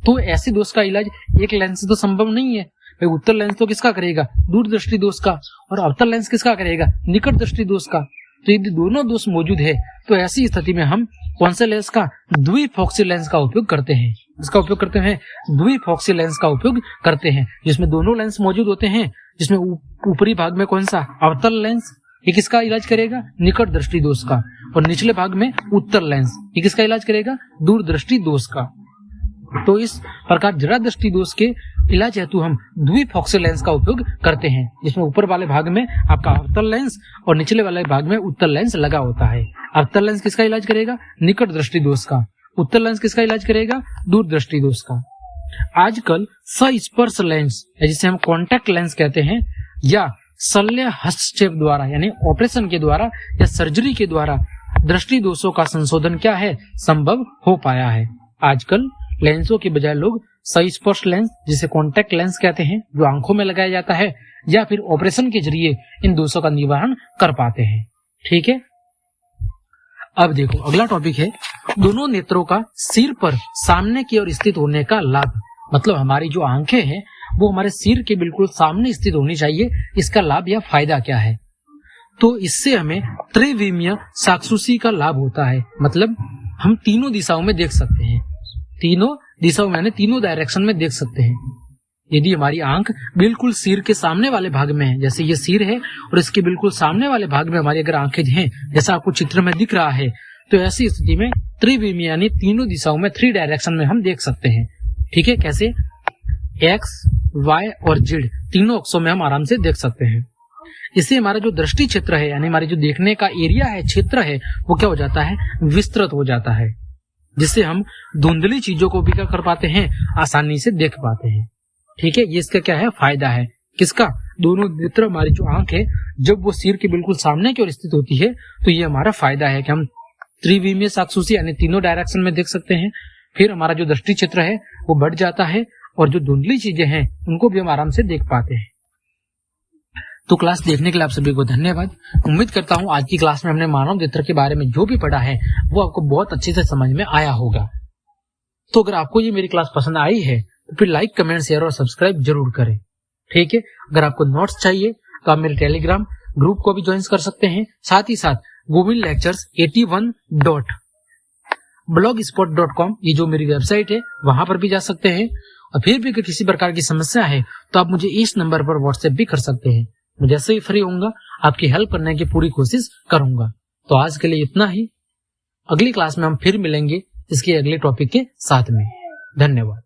तो ऐसे दोष का इलाज एक लेंस से तो संभव नहीं है। भाई उत्तल लेंस तो किसका करेगा? दूर दृष्टि दोष का, और अवतल लेंस किसका करेगा? निकट दृष्टि दोष का। तो यदि दोनों दोष मौजूद है तो ऐसी स्थिति में हम कौन से लेंस का? द्विफोक्सी लेंस का उपयोग करते हैं। इसका उपयोग करते हैं द्विफोक्सी लेंस का उपयोग करते हैं, जिसमें दोनों लेंस मौजूद होते हैं। जिसमें ऊपरी भाग में कौन सा? अवतल लेंस, ये किसका इलाज करेगा? निकट दृष्टि दोष का। और निचले भाग में उत्तल लेंस, ये किसका इलाज करेगा? दूर दृष्टि दोष का। तो इस प्रकार जरा दृष्टि दोष के इलाज हेतु हम द्विफोक्सी लेंस का उपयोग करते हैं, जिसमें ऊपर वाले भाग में आपका अवतल लेंस और निचले वाले भाग में उत्तल लेंस लगा होता है। अवतल लेंस किसका इलाज करेगा? निकट दृष्टि दोष का। उत्तल लेंस किसका इलाज करेगा? दूर दृष्टि दोष का। आजकल सस्पर्श लेंस, जिसे हम कॉन्टैक्ट लेंस कहते हैं, या शल्य हस्तक्षेप द्वारा यानी ऑपरेशन के द्वारा या सर्जरी के द्वारा दृष्टि दोषों का संशोधन क्या है? संभव हो पाया है। आजकल लेंसों के बजाय लोग सस्पर्श लेंस, जिसे कॉन्टैक्ट लेंस कहते हैं, जो आंखों में लगाया जाता है, या फिर ऑपरेशन के जरिए इन दोषों का निवारण कर पाते हैं। ठीक है, अब देखो अगला टॉपिक है दोनों नेत्रों का सिर पर सामने की ओर स्थित होने का लाभ। मतलब हमारी जो आंखें हैं वो हमारे सिर के बिल्कुल सामने स्थित होनी चाहिए। इसका लाभ या फायदा क्या है? तो इससे हमें त्रिविमीय चाक्षुषी का लाभ होता है। मतलब हम तीनों दिशाओं में देख सकते हैं, तीनों दिशाओं में, तीनों डायरेक्शन में देख सकते हैं। यदि हमारी आंख बिल्कुल सिर के सामने वाले भाग में है, जैसे ये सिर है और इसके बिल्कुल सामने वाले भाग में हमारी अगर आंखें हैं, जैसा आपको चित्र में दिख रहा है, तो ऐसी स्थिति में त्रिविमीय यानी तीनों दिशाओं में, 3 डायरेक्शन में हम देख सकते हैं। ठीक है, कैसे? एक्स, वाई और जेड तीनों अक्षों में हम आराम से देख सकते हैं। इससे हमारा जो दृष्टि क्षेत्र है, यानी हमारे जो देखने का एरिया है, क्षेत्र है, वो क्या हो जाता है? विस्तृत हो जाता है, जिससे हम धुंधली चीजों को भी क्या कर पाते हैं? आसानी से देख पाते हैं। ठीक है, ये इसका क्या है? फायदा है। किसका? दोनों नेत्र, हमारी जो आंख है जब वो सिर के बिल्कुल सामने की ओर स्थित होती है तो ये हमारा फायदा है कि हम त्रिविमीय चाक्षुषी यानी तीनों डायरेक्शन में देख सकते हैं। फिर हमारा जो दृष्टि क्षेत्र है वो बढ़ जाता है और जो धुंधली चीजें हैं उनको भी हम आराम से देख पाते हैं। तो क्लास देखने के लिए आप सभी को धन्यवाद। उम्मीद करता हूँ आज की क्लास में हमने मानव नेत्र के बारे में जो भी पढ़ा है वो आपको बहुत अच्छे से समझ में आया होगा। तो अगर आपको ये मेरी क्लास पसंद आई है तो फिर लाइक, कमेंट, शेयर और सब्सक्राइब जरूर करें। ठीक है, अगर आपको नोट्स चाहिए तो आप मेरे टेलीग्राम ग्रुप को भी ज्वाइन कर सकते हैं। साथ ही साथ govinlectures81.blogspot.com ये जो मेरी वेबसाइट है वहां पर भी जा सकते हैं। और फिर भी अगर किसी प्रकार की समस्या है तो आप मुझे इस नंबर पर व्हाट्सएप भी कर सकते हैं। मैं जैसे ही फ्री होऊंगा आपकी हेल्प करने की पूरी कोशिश करूंगा। तो आज के लिए इतना ही। अगली क्लास में हम फिर मिलेंगे इसके अगले टॉपिक के साथ में। धन्यवाद।